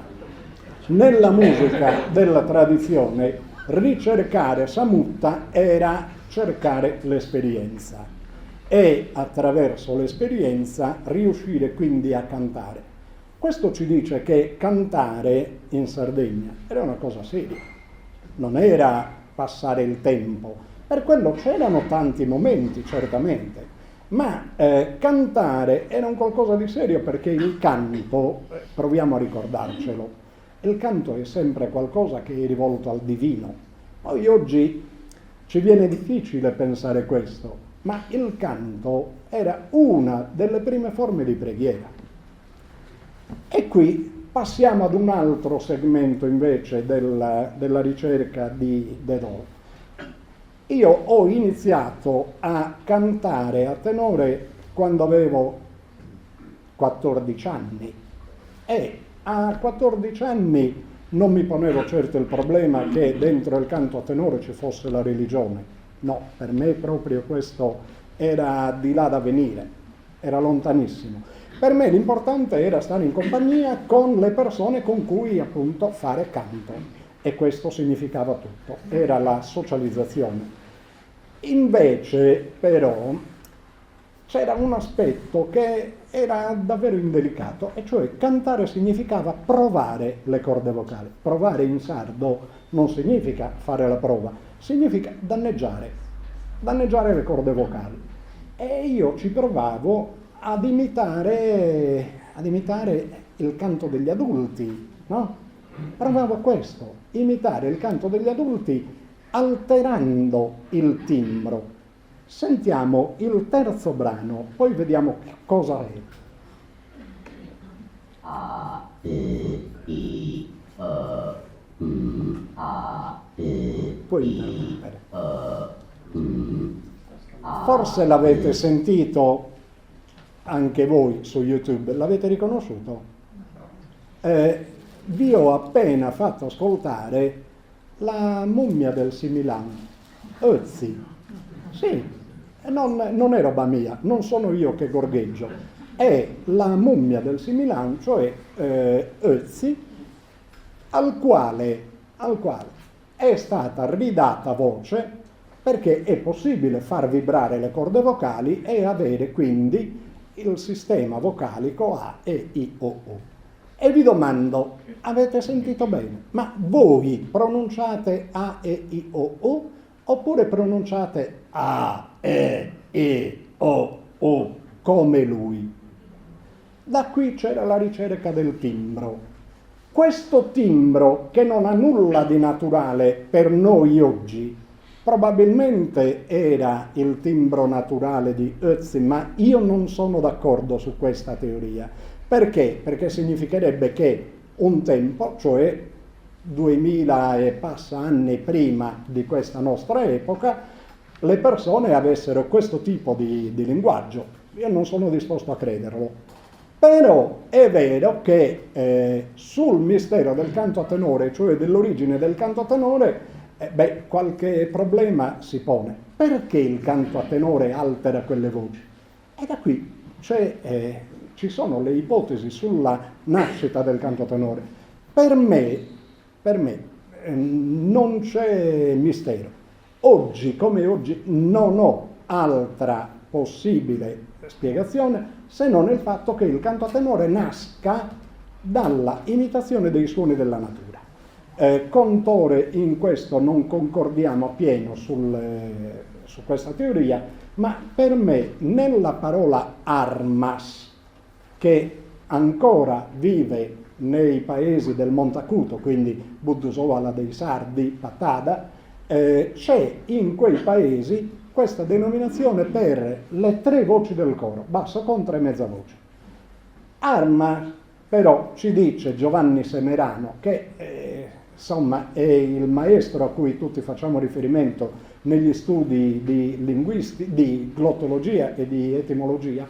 musica della tradizione ricercare samutta era cercare l'esperienza e attraverso l'esperienza riuscire quindi a cantare. Questo ci dice che cantare in Sardegna era una cosa seria, non era passare il tempo, per quello c'erano tanti momenti certamente, ma cantare era un qualcosa di serio perché il canto, proviamo a ricordarcelo, il canto è sempre qualcosa che è rivolto al divino. Poi oggi ci viene difficile pensare questo, ma il canto era una delle prime forme di preghiera. E qui passiamo ad un altro segmento invece della ricerca di Dedò. Io ho iniziato a cantare a tenore quando avevo 14 anni e a 14 anni non mi ponevo certo il problema che dentro il canto a tenore ci fosse la religione. No, per me proprio questo era di là da venire, era lontanissimo. Per me l'importante era stare in compagnia con le persone con cui appunto fare canto e questo significava tutto, era la socializzazione. Invece però c'era un aspetto che era davvero indelicato, e cioè cantare significava provare le corde vocali. Provare in sardo non significa fare la prova, significa danneggiare le corde vocali. E io ci provavo ad imitare il canto degli adulti, no? Provavo questo, imitare il canto degli adulti alterando il timbro. Sentiamo il terzo brano, poi vediamo cosa è. A, E, I, A, E, Puoi interrompere. Forse l'avete sentito anche voi su YouTube, l'avete riconosciuto? Vi ho appena fatto ascoltare la mummia del Similan, Ötzi. Sì, non è roba mia, non sono io che gorgheggio, è la mummia del Similan, cioè Ötzi, al quale è stata ridata voce perché è possibile far vibrare le corde vocali e avere quindi il sistema vocalico A, E, I, O, U. E vi domando, avete sentito bene? Ma voi pronunciate A, E, I, O, U oppure pronunciate A, E, I, O, U come lui? Da qui c'era la ricerca del timbro. Questo timbro, che non ha nulla di naturale per noi oggi, probabilmente era il timbro naturale di Ötzi, ma io non sono d'accordo su questa teoria. Perché? Perché significherebbe che un tempo, cioè 2000 e passa anni prima di questa nostra epoca, le persone avessero questo tipo di linguaggio. Io non sono disposto a crederlo. Però è vero che sul mistero del canto a tenore, cioè dell'origine del canto a tenore, qualche problema si pone. Perché il canto a tenore altera quelle voci? E da qui ci sono le ipotesi sulla nascita del canto a tenore. Per me non c'è mistero. Oggi come oggi non ho altra possibile spiegazione se non il fatto che il canto a tenore nasca dalla imitazione dei suoni della natura. Con Tore in questo non concordiamo appieno su questa teoria, ma per me nella parola armas, che ancora vive nei paesi del Montacuto, quindi Buddusovala dei Sardi, Patada, c'è in quei paesi questa denominazione per le tre voci del coro, basso, contra e mezza voce. Arma, però, ci dice Giovanni Semerano, che insomma è il maestro a cui tutti facciamo riferimento negli studi di glottologia e di etimologia,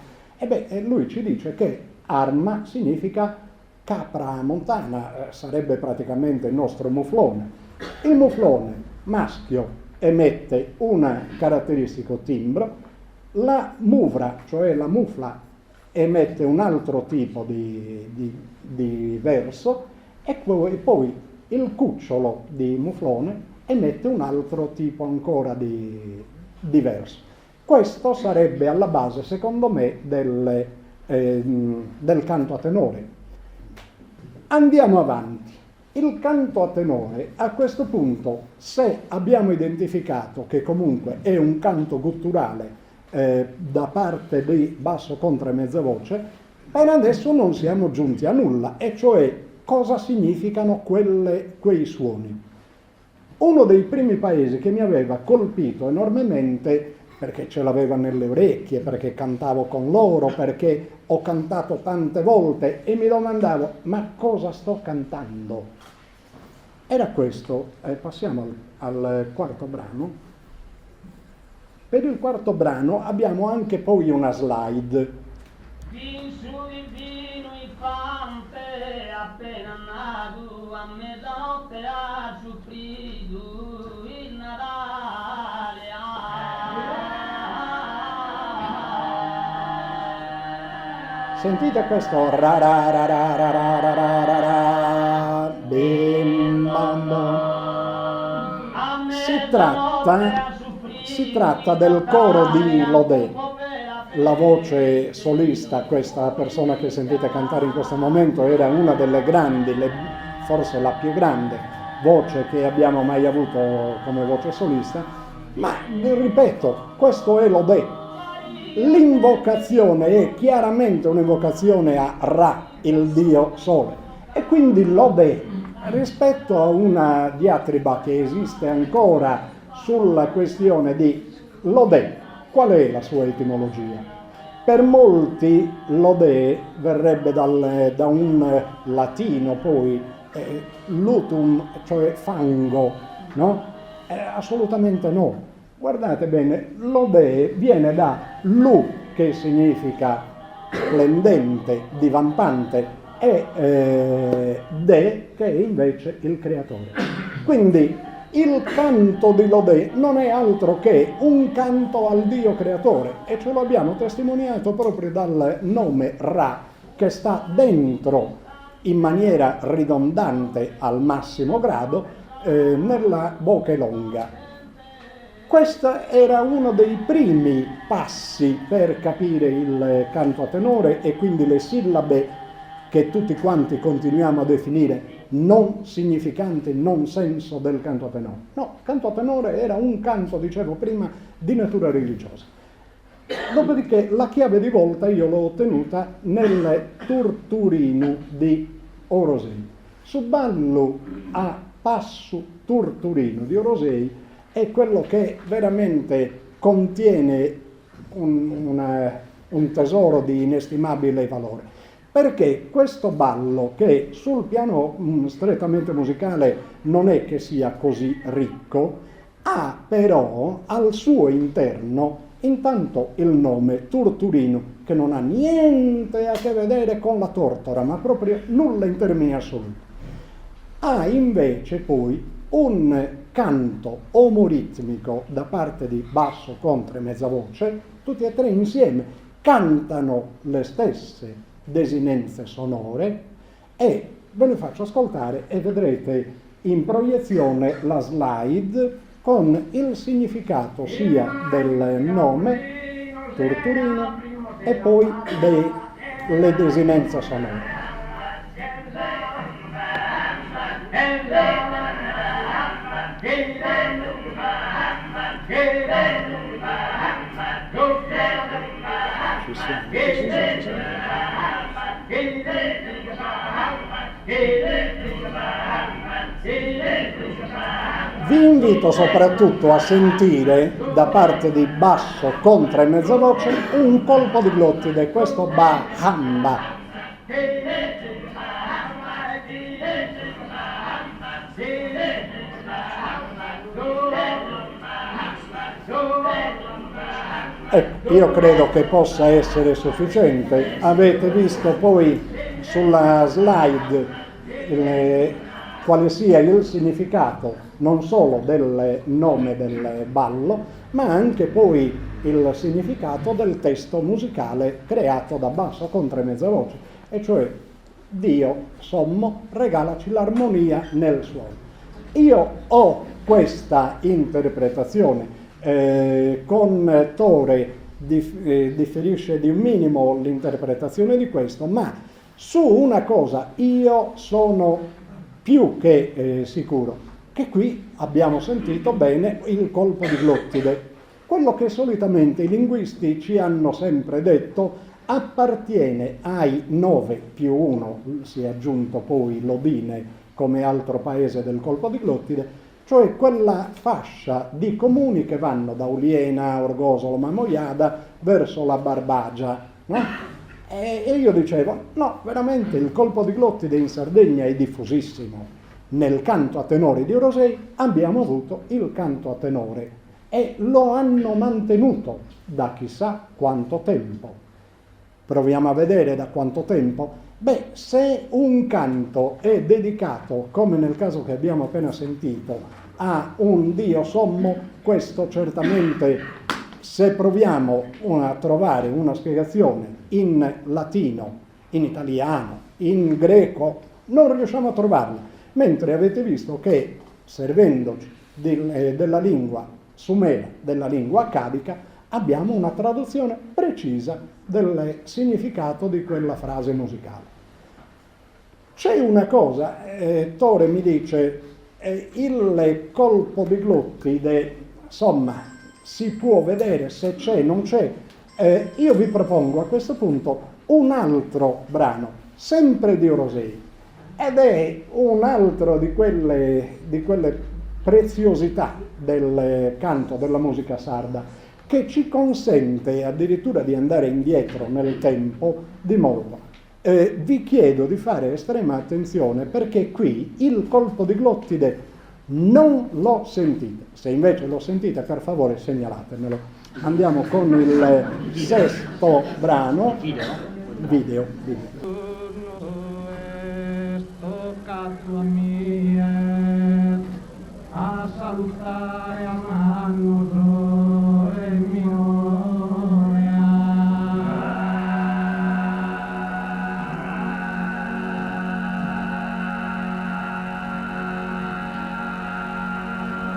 lui ci dice che arma significa capra montana, sarebbe praticamente il nostro muflone. Il muflone maschio emette un caratteristico timbro, la muvra, cioè la mufla, emette un altro tipo di verso, e poi il cucciolo di muflone emette un altro tipo ancora di verso. Questo sarebbe alla base, secondo me, del canto a tenore. Andiamo avanti. Il canto a tenore, a questo punto, se abbiamo identificato che comunque è un canto gutturale da parte di basso contra e mezza voce, per adesso non siamo giunti a nulla, e cioè cosa significano quei suoni. Uno dei primi paesi che mi aveva colpito enormemente, perché ce l'aveva nelle orecchie, perché cantavo con loro, perché ho cantato tante volte e mi domandavo: ma cosa sto cantando? Era questo. Passiamo al quarto brano. Per il quarto brano abbiamo anche poi una slide. Vin su il vino infante, appena nato, a mezzanotte ha soffrido il Natale. Sentite questo ra ra ra ra ra ra ra ra ra ra, bim bam bam. Si tratta del coro di Lodé. La voce solista, questa persona che sentite cantare in questo momento, era una delle grandi, forse la più grande voce che abbiamo mai avuto come voce solista, ma ripeto, questo è Lodé. L'invocazione è chiaramente un'invocazione a Ra, il dio sole, e quindi Lodé, rispetto a una diatriba che esiste ancora sulla questione di Lodé, qual è la sua etimologia? Per molti Lodé verrebbe da un latino poi, lutum, cioè fango, no? Assolutamente no. Guardate bene, Lodé viene da lu, che significa splendente, divampante, e de, che è invece il creatore. Quindi il canto di Lodé non è altro che un canto al Dio creatore, e ce lo abbiamo testimoniato proprio dal nome Ra, che sta dentro in maniera ridondante al massimo grado nella voce longa. Questo era uno dei primi passi per capire il canto a tenore, e quindi le sillabe che tutti quanti continuiamo a definire non significanti, non senso del canto a tenore. No, il canto a tenore era un canto, dicevo prima, di natura religiosa. Dopodiché la chiave di volta io l'ho ottenuta nel Turturino di Orosei. Su ballo a passo Turturino di Orosei è quello che veramente contiene un tesoro di inestimabile valore, perché questo ballo, che sul piano strettamente musicale non è che sia così ricco, ha però al suo interno intanto il nome Turturino, che non ha niente a che vedere con la tortora, ma proprio nulla in termini assoluti. Ha invece poi un canto omoritmico da parte di basso, contra e mezza voce, tutti e tre insieme cantano le stesse desinenze sonore, e ve le faccio ascoltare e vedrete in proiezione la slide con il significato sia del nome Turturino e poi delle desinenze sonore. Vi invito soprattutto a sentire da parte di basso, contra e mezza voce un colpo di glottide, questo Bahamba. Ecco, io credo che possa essere sufficiente. Avete visto poi sulla slide quale sia il significato non solo del nome del ballo, ma anche poi il significato del testo musicale creato da basso con 3 mezze voci, e cioè Dio sommo, regalaci l'armonia nel suono. Io ho questa interpretazione, con Tore differisce di un minimo l'interpretazione di questo, ma su una cosa io sono più che sicuro, che qui abbiamo sentito bene il colpo di glottide, quello che solitamente i linguisti ci hanno sempre detto appartiene ai 9 più 1, si è aggiunto poi l'Odine come altro paese del colpo di glottide, cioè quella fascia di comuni che vanno da Uliena, Orgosolo, Mamoiada verso la Barbagia, no? E io dicevo, no, veramente il colpo di glottide in Sardegna è diffusissimo. Nel canto a tenore di Orosei abbiamo avuto il canto a tenore e lo hanno mantenuto da chissà quanto tempo. Proviamo a vedere da quanto tempo. Beh, se un canto è dedicato, come nel caso che abbiamo appena sentito, a un Dio sommo, questo certamente, se proviamo a trovare una spiegazione in latino, in italiano, in greco, non riusciamo a trovarla, mentre avete visto che, servendoci della lingua sumera, della lingua accadica, abbiamo una traduzione precisa del significato di quella frase musicale. C'è una cosa, Tore mi dice, il colpo di glottide, insomma, si può vedere se c'è, non c'è. Io vi propongo a questo punto un altro brano, sempre di Orosei, ed è un altro di quelle preziosità del canto della musica sarda, che ci consente addirittura di andare indietro nel tempo di molto. Vi chiedo di fare estrema attenzione perché qui il colpo di glottide non lo sentite. Se invece lo sentite, per favore segnalatemelo. Andiamo con il sesto brano. Video. A salutare a mano e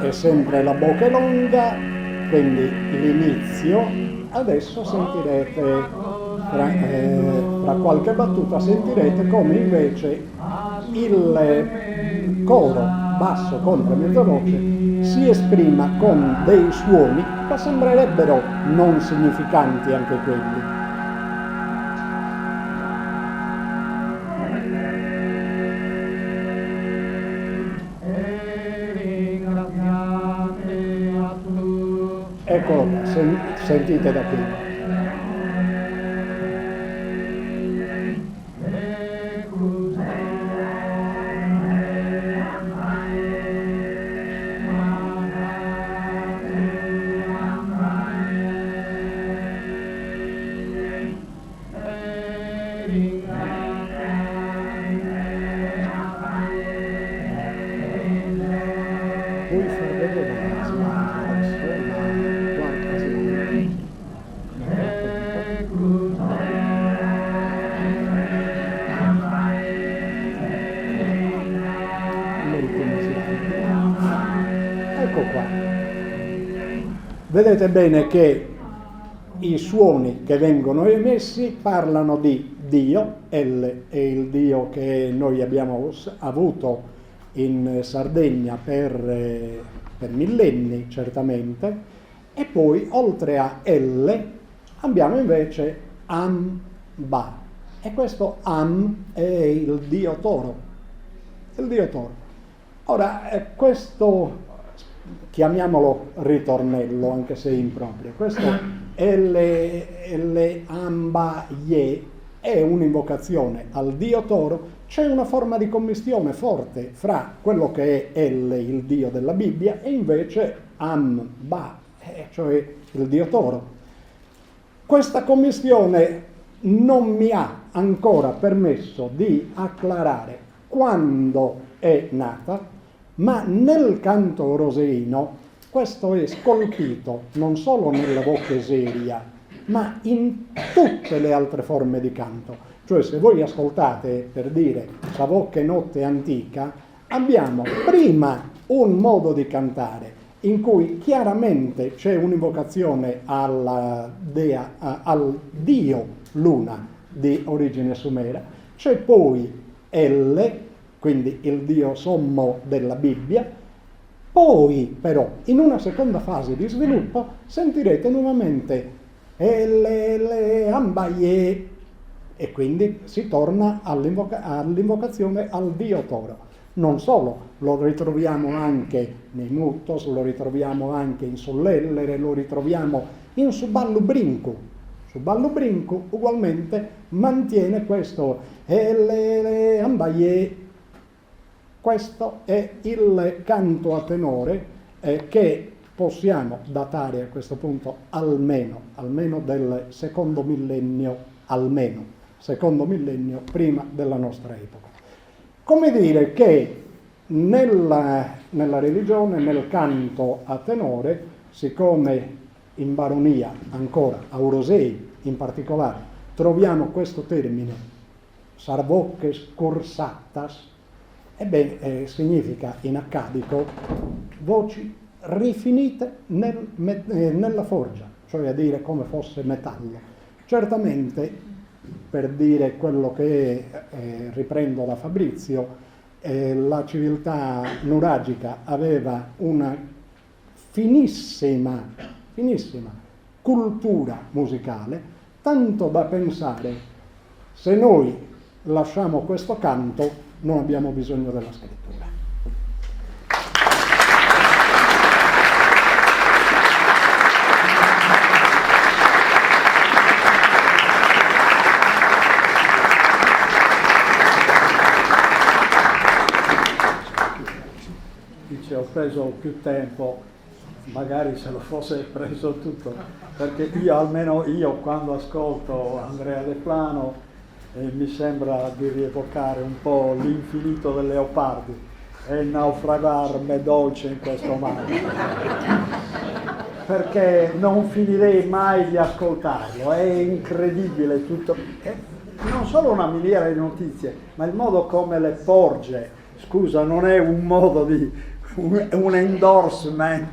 È sempre la bocca longa, quindi l'inizio. Adesso sentirete, fra qualche battuta, sentirete come invece il coro basso contro mezzovoce si esprima con dei suoni che sembrerebbero non significanti anche quelli. Eccolo qua, sentite da qui. Puoi far vedere ecco qua. Vedete bene che i suoni che vengono emessi parlano di Dio. L è il Dio che noi abbiamo avuto in Sardegna per millenni certamente, e poi oltre a L abbiamo invece Amba, e questo Am è il Dio Toro, il Dio Toro. Ora questo chiamiamolo ritornello, anche se improprio, questo L Amba Ye è un'invocazione al Dio Toro. C'è una forma di commistione forte fra quello che è El, il Dio della Bibbia, e invece Amba, cioè il Dio Toro. Questa commistione non mi ha ancora permesso di acclarare quando è nata, ma nel canto roseino questo è scolpito non solo nella voce seria, ma in tutte le altre forme di canto. Cioè, se voi ascoltate, per dire, la voce notte antica, abbiamo prima un modo di cantare in cui chiaramente c'è un'invocazione al dio Luna di origine sumera, c'è poi El, quindi il dio sommo della Bibbia. Poi però in una seconda fase di sviluppo sentirete nuovamente le ambaye, e quindi si torna all'invocazione al dio toro. Non solo, lo ritroviamo anche nei mutos, lo ritroviamo anche in sollellere, lo ritroviamo in Suballu Brincu. Suballu Brincu ugualmente mantiene questo le ambaye. Questo è il canto a tenore che possiamo datare a questo punto almeno del secondo millennio prima della nostra epoca. Come dire che nella religione, nel canto a tenore, siccome in baronia ancora, Aurosei in particolare, troviamo questo termine, sarvoches corsattas, significa in accadico voci rifinite nella forgia, cioè a dire come fosse metallo. Certamente, per dire quello che riprendo da Fabrizio, la civiltà nuragica aveva una finissima cultura musicale, tanto da pensare, se noi lasciamo questo canto non abbiamo bisogno della scrittura. Dice, ho preso più tempo, magari se lo fosse preso tutto, perché almeno io quando ascolto Andrea De Plano mi sembra di rievocare un po' l'infinito del Leopardi e naufragarmi dolce in questo mare, perché non finirei mai di ascoltarlo, è incredibile tutto, è non solo una miniera di notizie, ma il modo come le porge, scusa, non è un modo di un endorsement.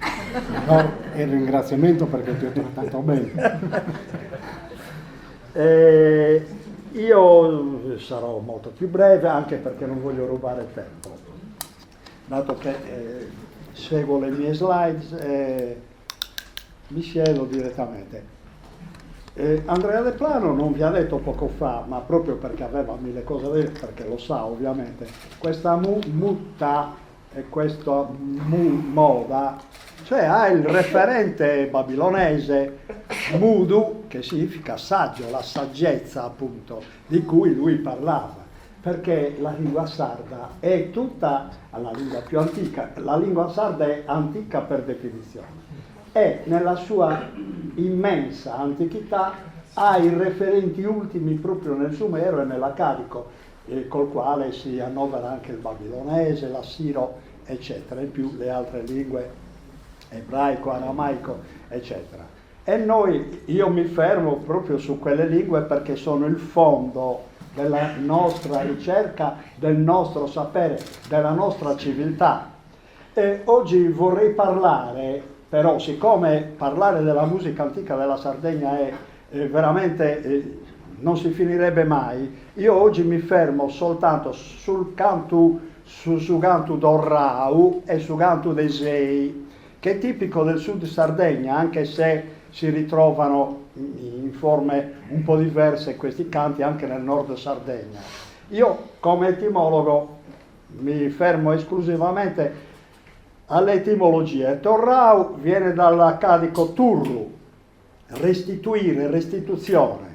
No, è il ringraziamento perché ti ho trattato bene. Io sarò molto più breve, anche perché non voglio rubare tempo, dato che seguo le mie slides e mi siedo direttamente. Andrea De Plano non vi ha detto poco fa, ma proprio perché aveva mille cose da dire, perché lo sa ovviamente, questa mutta e questa moda, cioè ha il referente babilonese Mudu, che significa saggio, la saggezza appunto, di cui lui parlava, perché la lingua sarda è tutta la lingua più antica, la lingua sarda è antica per definizione, e nella sua immensa antichità ha i referenti ultimi proprio nel sumero e nell'accadico, col quale si annovera anche il babilonese, l'assiro, eccetera, in più le altre lingue, ebraico, aramaico, eccetera. E io mi fermo proprio su quelle lingue perché sono il fondo della nostra ricerca, del nostro sapere, della nostra civiltà. E oggi vorrei parlare, però, siccome parlare della musica antica della Sardegna è veramente non si finirebbe mai, io oggi mi fermo soltanto sul canto, su canto d'Orrau e su canto dei Sei, che è tipico del sud Sardegna, anche se si ritrovano in forme un po' diverse questi canti anche nel nord Sardegna. Io come etimologo mi fermo esclusivamente alle etimologie. Torrau viene dall'accadico turru, restituire, restituzione.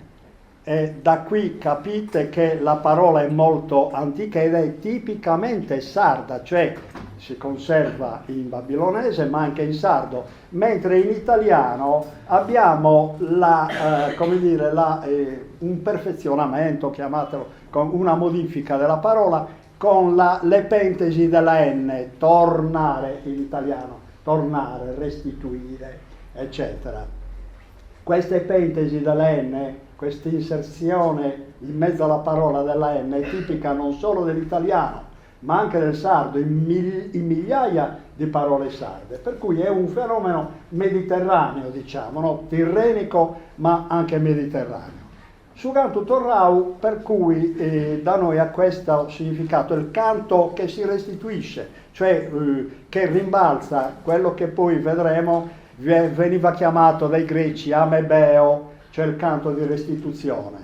E da qui capite che la parola è molto antica ed è tipicamente sarda, cioè si conserva in babilonese ma anche in sardo, mentre in italiano abbiamo un perfezionamento, chiamatelo, con una modifica della parola, con l'epentesi della N, tornare in italiano, tornare, restituire, eccetera. Questa epentesi della N, questa inserzione in mezzo alla parola della N è tipica non solo dell'italiano, ma anche del sardo, in migliaia di parole sarde, per cui è un fenomeno mediterraneo, diciamo, no? Tirrenico ma anche mediterraneo. Su canto torrau, per cui da noi ha questo significato, il canto che si restituisce, cioè che rimbalza, quello che poi vedremo veniva chiamato dai greci amebeo, cioè il canto di restituzione.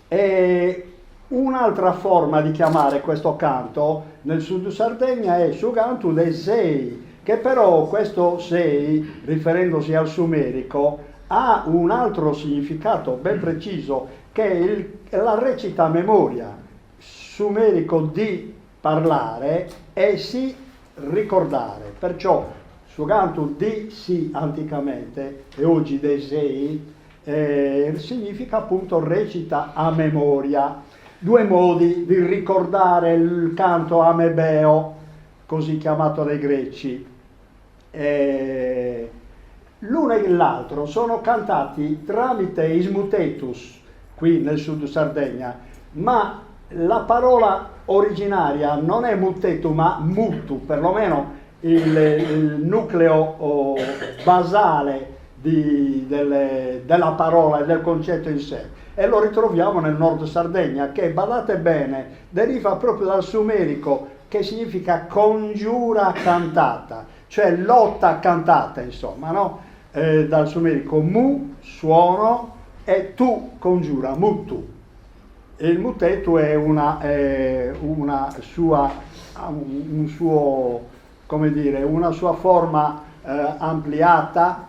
E un'altra forma di chiamare questo canto nel sud Sardegna è su canto dei sei, che però questo sei, riferendosi al sumerico, ha un altro significato ben preciso, che è la recita a memoria, sumerico di parlare e si ricordare. Perciò su canto di si anticamente e oggi dei sei significa appunto recita a memoria. Due modi di ricordare il canto amebeo, così chiamato dai greci. L'uno e l'altro sono cantati tramite ismutetus, qui nel sud Sardegna, ma la parola originaria non è mutetu ma mutu, perlomeno il nucleo basale della parola e del concetto in sé. E lo ritroviamo nel nord Sardegna, che, badate bene, deriva proprio dal sumerico, che significa congiura cantata, cioè lotta cantata, insomma, no? Dal sumerico mu, suono, e tu, congiura, mutu. E il mutetu è una sua forma ampliata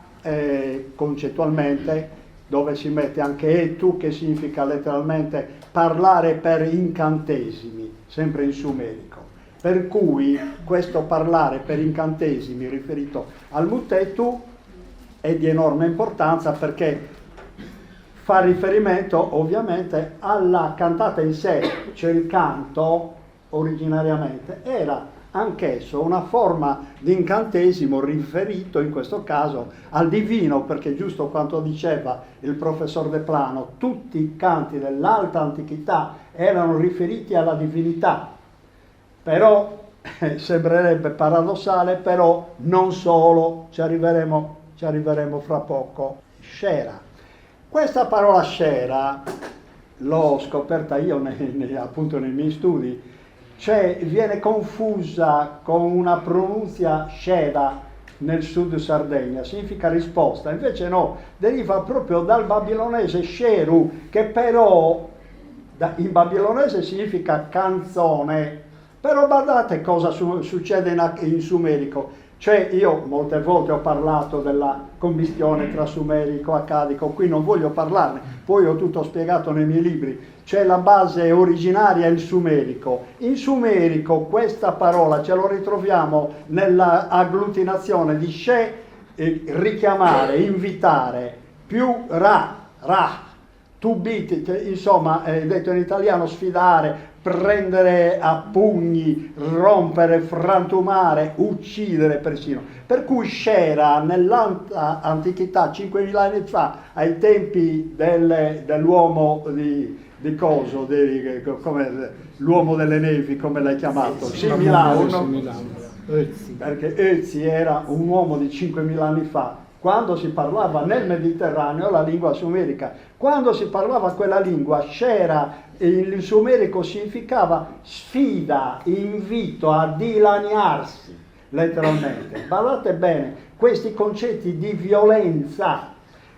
concettualmente, dove si mette anche etu, che significa letteralmente parlare per incantesimi, sempre in sumerico. Per cui questo parlare per incantesimi riferito al mutetu è di enorme importanza, perché fa riferimento ovviamente alla cantata in sé, cioè il canto originariamente era anch'esso una forma di incantesimo riferito in questo caso al divino, perché giusto quanto diceva il professor De Plano, tutti i canti dell'alta antichità erano riferiti alla divinità. Però sembrerebbe paradossale, però non solo, ci arriveremo fra poco. Scera. Questa parola scera l'ho scoperta io appunto nei miei studi, cioè viene confusa con una pronunzia scera nel sud Sardegna, significa risposta, invece no, deriva proprio dal babilonese sheru, che però in babilonese significa canzone. Però guardate cosa succede in sumerico, cioè io molte volte ho parlato della commistione tra sumerico e accadico, qui non voglio parlarne, poi ho tutto spiegato nei miei libri. C'è la base originaria il sumerico. In sumerico questa parola ce lo ritroviamo nella agglutinazione di she, richiamare, invitare, più ra, to beat, insomma, detto in italiano sfidare, prendere a pugni, rompere, frantumare, uccidere persino. Per cui Scera nell'alta antichità, 5.000 anni fa, ai tempi dell'uomo come l'uomo delle nevi, come l'hai chiamato, Similauno, perché Ötzi era un uomo di 5.000 anni fa, quando si parlava nel Mediterraneo la lingua sumerica, quando si parlava quella lingua, Scera il sumerico significava sfida, invito a dilaniarsi, letteralmente. Guardate bene questi concetti di violenza,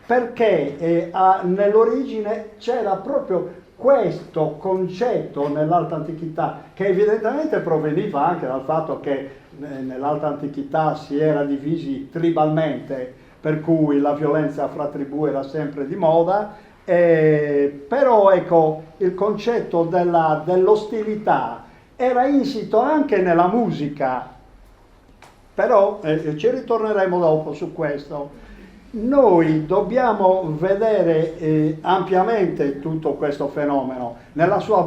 perché nell'origine c'era proprio questo concetto nell'alta antichità, che evidentemente proveniva anche dal fatto che nell'alta antichità si era divisi tribalmente, per cui la violenza fra tribù era sempre di moda, però ecco, il concetto dell'ostilità era insito anche nella musica, però ci ritorneremo dopo su questo. noi dobbiamo vedere ampiamente tutto questo fenomeno nella sua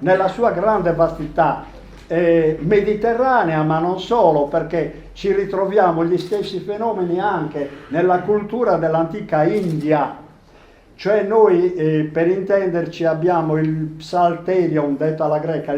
nella sua grande vastità mediterranea, ma non solo, perché ci ritroviamo gli stessi fenomeni anche nella cultura dell'antica India. Cioè noi, per intenderci, abbiamo il Psalterion, detto alla greca,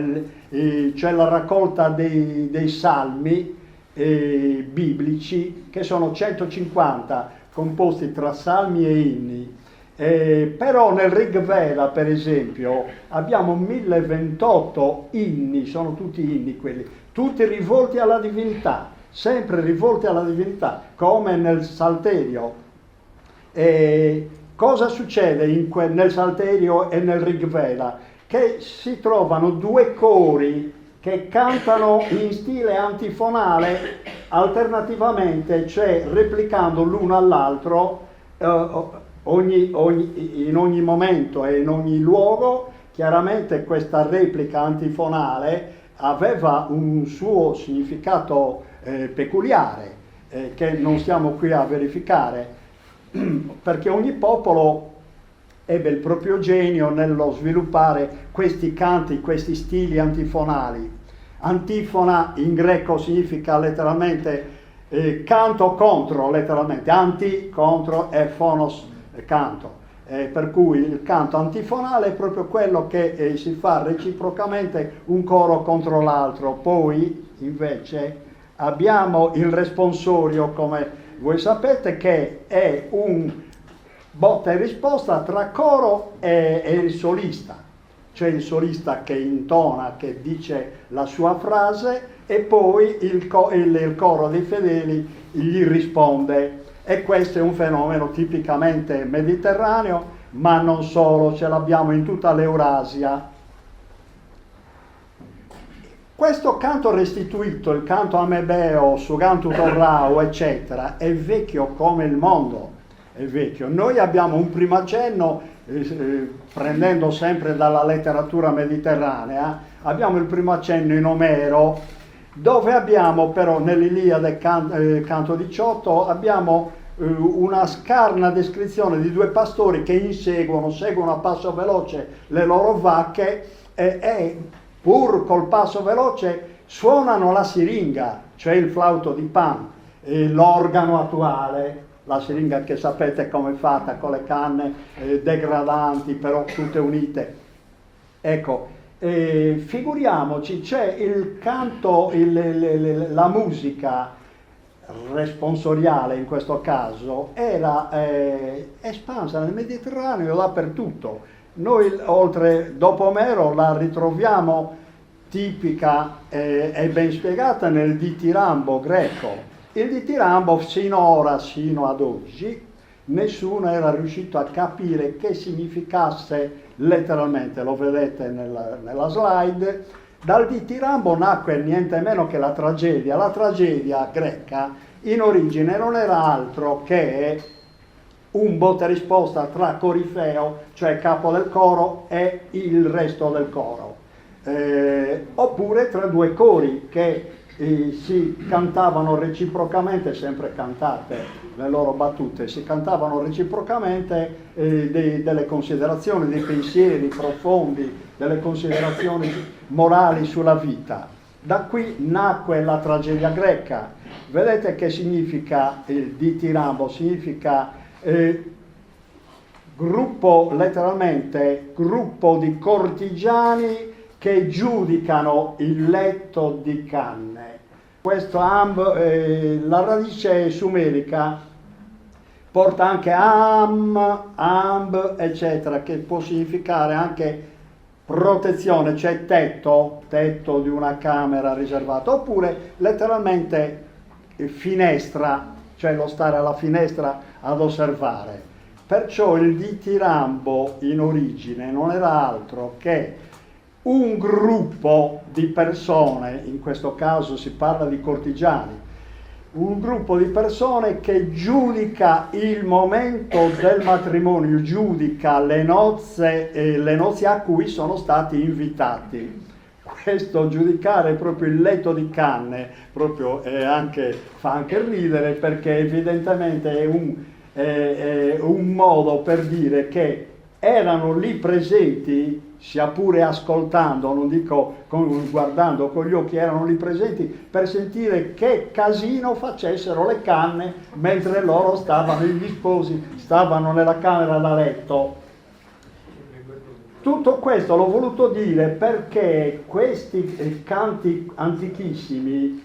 cioè la raccolta dei salmi biblici, che sono 150, composti tra salmi e inni. Però nel Rig Veda, per esempio, abbiamo 1028 inni, sono tutti inni quelli, tutti rivolti alla divinità, sempre rivolti alla divinità, come nel Salterio. Cosa succede nel Salterio e nel Rig Veda? Che si trovano due cori che cantano in stile antifonale alternativamente, cioè replicando l'uno all'altro in ogni momento e in ogni luogo. Chiaramente questa replica antifonale aveva un suo significato peculiare che non stiamo qui a verificare, perché ogni popolo ebbe il proprio genio nello sviluppare questi canti, questi stili antifonali. Antifona in greco significa letteralmente canto contro, letteralmente, anti, contro e phonos, canto. Per cui il canto antifonale è proprio quello che si fa reciprocamente un coro contro l'altro. Poi invece abbiamo il responsorio, come voi sapete, che è un botta e risposta tra coro e il solista, cioè il solista che intona, che dice la sua frase e poi il coro dei fedeli gli risponde. E questo è un fenomeno tipicamente mediterraneo, ma non solo, ce l'abbiamo in tutta l'Eurasia. Questo canto restituito, il canto amebeo, sugantu torrao, eccetera, è vecchio come il mondo, è vecchio. Noi abbiamo un primo accenno, prendendo sempre dalla letteratura mediterranea, abbiamo il primo accenno in Omero, dove abbiamo però nell'Iliade canto 18, abbiamo una scarna descrizione di due pastori che seguono a passo veloce le loro vacche e pur col passo veloce suonano la siringa, cioè il flauto di Pan, l'organo attuale, la siringa che sapete come è fatta, con le canne degradanti, però tutte unite. Ecco, figuriamoci, c'è il canto, la musica responsoriale in questo caso, era espansa nel Mediterraneo dappertutto. Noi dopo Omero la ritroviamo tipica e ben spiegata nel ditirambo greco. Il ditirambo sino ad oggi nessuno era riuscito a capire che significasse letteralmente, lo vedete nella slide. Dal ditirambo nacque niente meno che la tragedia greca in origine non era altro che un botta e risposta tra corifeo, cioè capo del coro, e il resto del coro, oppure tra due cori che si cantavano reciprocamente, sempre cantate le loro battute, si cantavano reciprocamente delle considerazioni, dei pensieri profondi, delle considerazioni morali sulla vita. Da qui nacque la tragedia greca. Vedete che significa il ditirambo? Significa gruppo, letteralmente gruppo di cortigiani che giudicano il letto di canne. Questo la radice sumerica porta anche amb, eccetera, che può significare anche protezione, cioè tetto di una camera riservata, oppure letteralmente finestra, cioè lo stare alla finestra ad osservare. Perciò il ditirambo in origine non era altro che un gruppo di persone, in questo caso si parla di cortigiani, un gruppo di persone che giudica il momento del matrimonio, giudica le nozze a cui sono stati invitati. questo giudicare proprio il letto di canne proprio fa anche ridere, perché evidentemente è un modo per dire che erano lì presenti, sia pure ascoltando, non dico guardando con gli occhi, erano lì presenti per sentire che casino facessero le canne mentre loro stavano, gli sposi stavano nella camera da letto. Tutto questo l'ho voluto dire perché questi canti antichissimi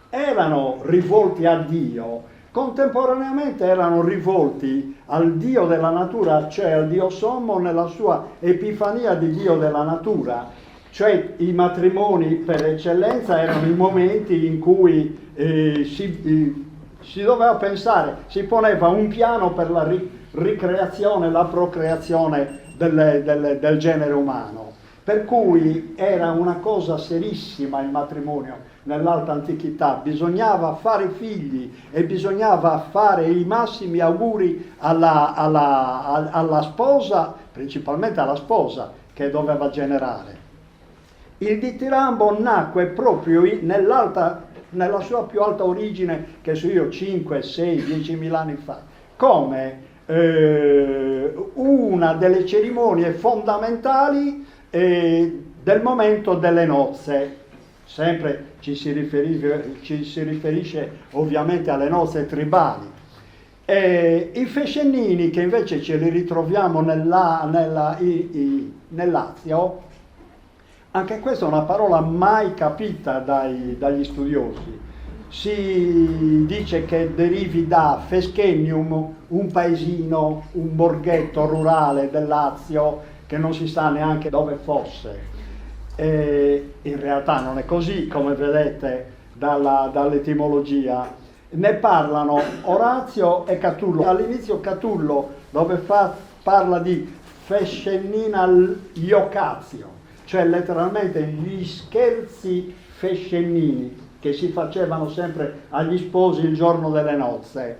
erano rivolti a Dio, contemporaneamente erano rivolti al Dio della natura, cioè al Dio sommo nella sua epifania di Dio della natura. Cioè i matrimoni per eccellenza erano i momenti in cui si doveva pensare, si poneva un piano per la ricreazione, la procreazione del genere umano. Per cui era una cosa serissima il matrimonio nell'alta antichità, bisognava fare figli e bisognava fare i massimi auguri alla sposa, principalmente alla sposa che doveva generare. Il ditirambo nacque proprio nella sua più alta origine, che so io, 5, 6, 10.000 anni fa, come una delle cerimonie fondamentali del momento delle nozze. Sempre ci si riferisce ovviamente alle nozze tribali. I fescennini, che invece ce li ritroviamo nel Lazio, anche questa è una parola mai capita dagli studiosi. Si dice che derivi da Feschennium, un paesino, un borghetto rurale del Lazio che non si sa neanche dove fosse. In realtà non è così, come vedete dall'etimologia. Ne parlano Orazio e Catullo. All'inizio Catullo, dove parla di Fescennina Iocazio, cioè letteralmente gli scherzi fescennini che si facevano sempre agli sposi il giorno delle nozze.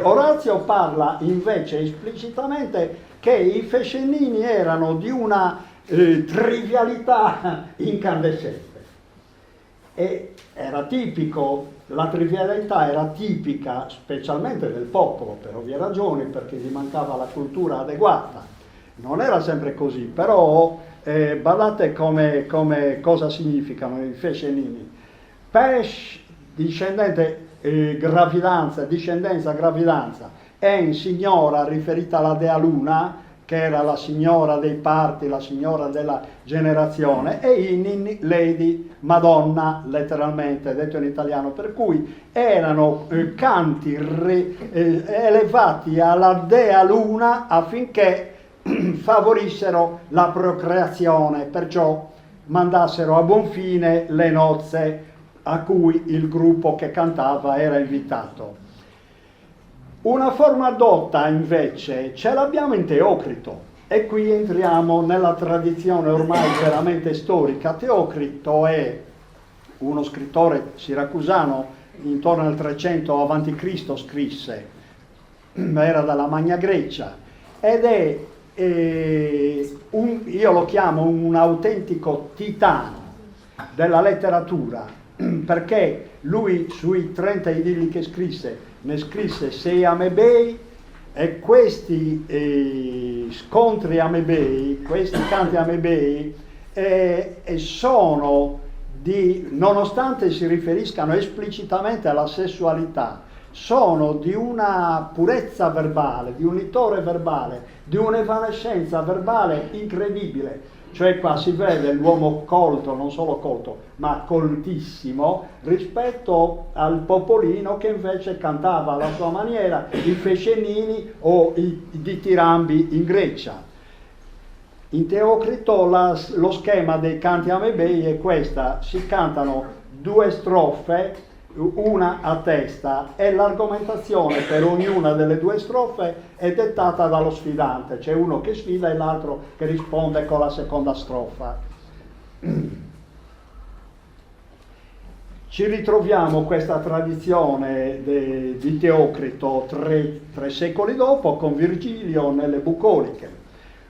Orazio parla invece esplicitamente che i fescennini erano di una trivialità incandescente. E era tipico, la trivialità era tipica specialmente del popolo, per ovvie ragioni, perché gli mancava la cultura adeguata. Non era sempre così, però badate cosa significano i fescennini. Pesh, discendenza, gravidanza, en signora, riferita alla dea Luna, che era la signora dei parti, la signora della generazione, e in lady, Madonna, letteralmente, detto in italiano, per cui erano canti elevati alla dea Luna affinché favorissero la procreazione, perciò mandassero a buon fine le nozze a cui il gruppo che cantava era invitato. Una forma dotta invece ce l'abbiamo in Teocrito, e qui entriamo nella tradizione ormai veramente storica. Teocrito è uno scrittore siracusano, intorno al 300 a.C. scrisse, era dalla Magna Grecia, ed è io lo chiamo un autentico titano della letteratura, perché lui sui 30 idilli che scrisse ne scrisse 6 amebei, e questi scontri amebei, questi canti amebei sono nonostante si riferiscano esplicitamente alla sessualità, sono di una purezza verbale, di un unitore verbale, di un'evanescenza verbale incredibile. Cioè qua si vede l'uomo colto, non solo colto, ma coltissimo, rispetto al popolino che invece cantava alla sua maniera i fescennini o i ditirambi in Grecia. In Teocrito lo schema dei canti amebei è questa: si cantano 2 strofe, una a testa, e l'argomentazione per ognuna delle 2 strofe è dettata dallo sfidante. C'è uno che sfida e l'altro che risponde con la seconda strofa. Ci ritroviamo questa tradizione di Teocrito 3 secoli dopo con Virgilio nelle Bucoliche.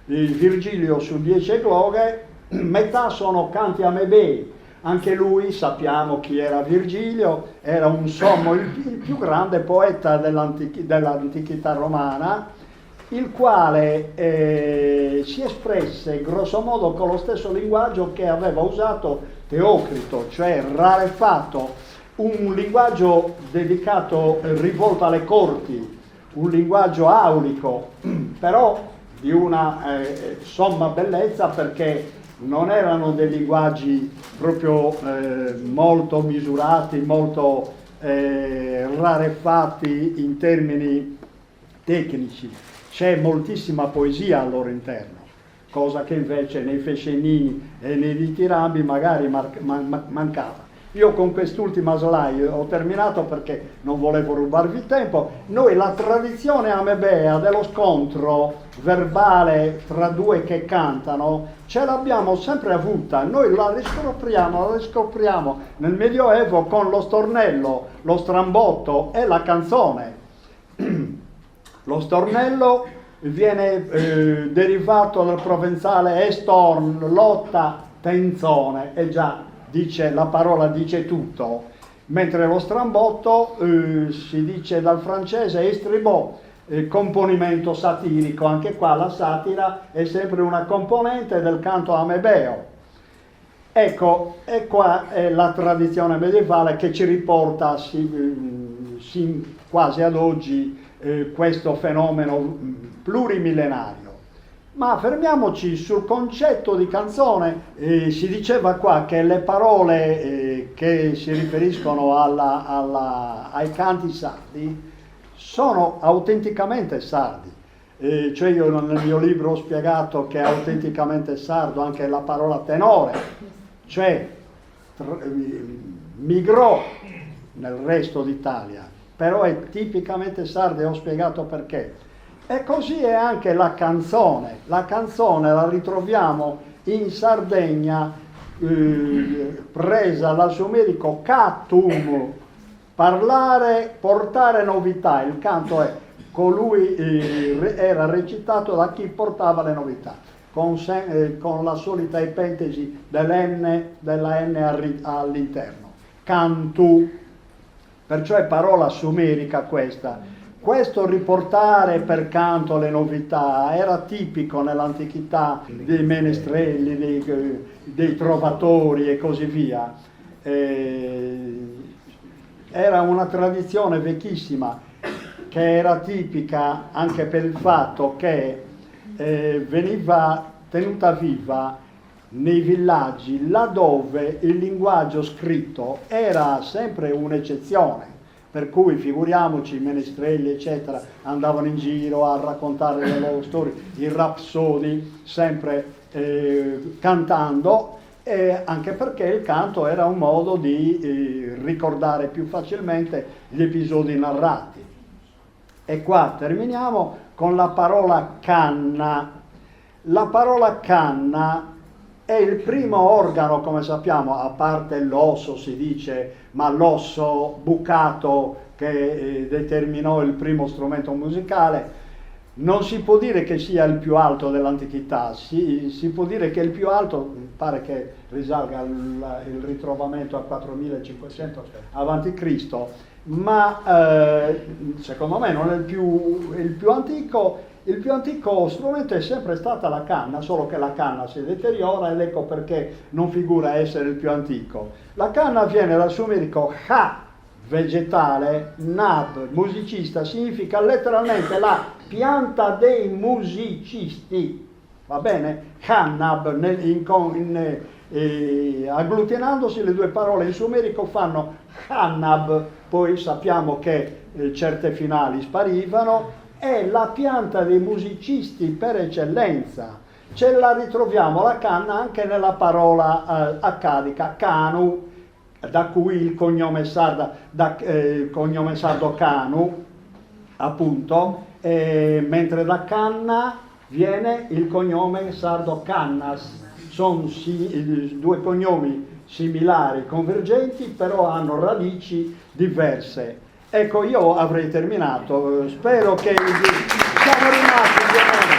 Virgilio su 10 egloghe metà sono canti amebei. Anche lui, sappiamo chi era Virgilio, era un sommo, il più grande poeta dell'antichità romana, il quale si espresse grossomodo con lo stesso linguaggio che aveva usato Teocrito, cioè rarefatto, un linguaggio dedicato, rivolto alle corti, un linguaggio aulico, però di una somma bellezza, perché non erano dei linguaggi proprio molto misurati, molto rarefatti in termini tecnici. C'è moltissima poesia al loro interno, cosa che invece nei Fescennini e nei Ditirambi magari mancava. Io con quest'ultima slide ho terminato perché non volevo rubarvi tempo. Noi la tradizione amebea dello scontro verbale tra due che cantano ce l'abbiamo sempre avuta. Noi la riscopriamo nel Medioevo con lo stornello, lo strambotto e la canzone. Lo stornello viene derivato dal provenzale estorn, lotta, tenzone, e già la parola dice tutto, mentre lo strambotto si dice dal francese estribò, componimento satirico. Anche qua la satira è sempre una componente del canto amebeo. Ecco, e qua è la tradizione medievale che ci riporta quasi ad oggi questo fenomeno plurimillenario. Ma fermiamoci sul concetto di canzone. Si diceva qua che le parole che si riferiscono ai canti sardi sono autenticamente sardi. Cioè io nel mio libro ho spiegato che è autenticamente sardo anche la parola tenore, cioè migrò nel resto d'Italia, però è tipicamente sarda, e ho spiegato perché. E così è anche la canzone. La canzone la ritroviamo in Sardegna, presa dal sumerico catum, parlare, portare novità. Il canto è colui, era recitato da chi portava le novità, con la solita epentesi della N all'interno. Cantu, perciò è parola sumerica questa. Questo riportare per canto le novità era tipico nell'antichità dei menestrelli, dei trovatori e così via. Era una tradizione vecchissima che era tipica anche per il fatto che veniva tenuta viva nei villaggi laddove il linguaggio scritto era sempre un'eccezione. Per cui figuriamoci, i menestrelli eccetera andavano in giro a raccontare le loro storie, i rapsodi, sempre cantando, anche perché il canto era un modo di ricordare più facilmente gli episodi narrati. E qua terminiamo con la parola canna. La parola canna è il primo organo, come sappiamo, a parte l'osso si dice, ma l'osso bucato che determinò il primo strumento musicale. Non si può dire che sia il più alto dell'antichità, si può dire che il più alto, pare che risalga il ritrovamento a 4500 a.C., ma secondo me non è il più antico. Il più antico strumento è sempre stata la canna, solo che la canna si deteriora ed ecco perché non figura essere il più antico. La canna viene dal sumerico ha, vegetale, nab, musicista, significa letteralmente la pianta dei musicisti, va bene? Kannab, agglutinandosi le due parole in sumerico fanno Kannab, poi sappiamo che certe finali sparivano. È la pianta dei musicisti per eccellenza. Ce la ritroviamo la canna anche nella parola accadica, canu, da cui il cognome sardo canu, appunto, mentre da canna viene il cognome sardo cannas. Sono due cognomi similari, convergenti, però hanno radici diverse. Ecco, io avrei terminato, spero che siamo rimasti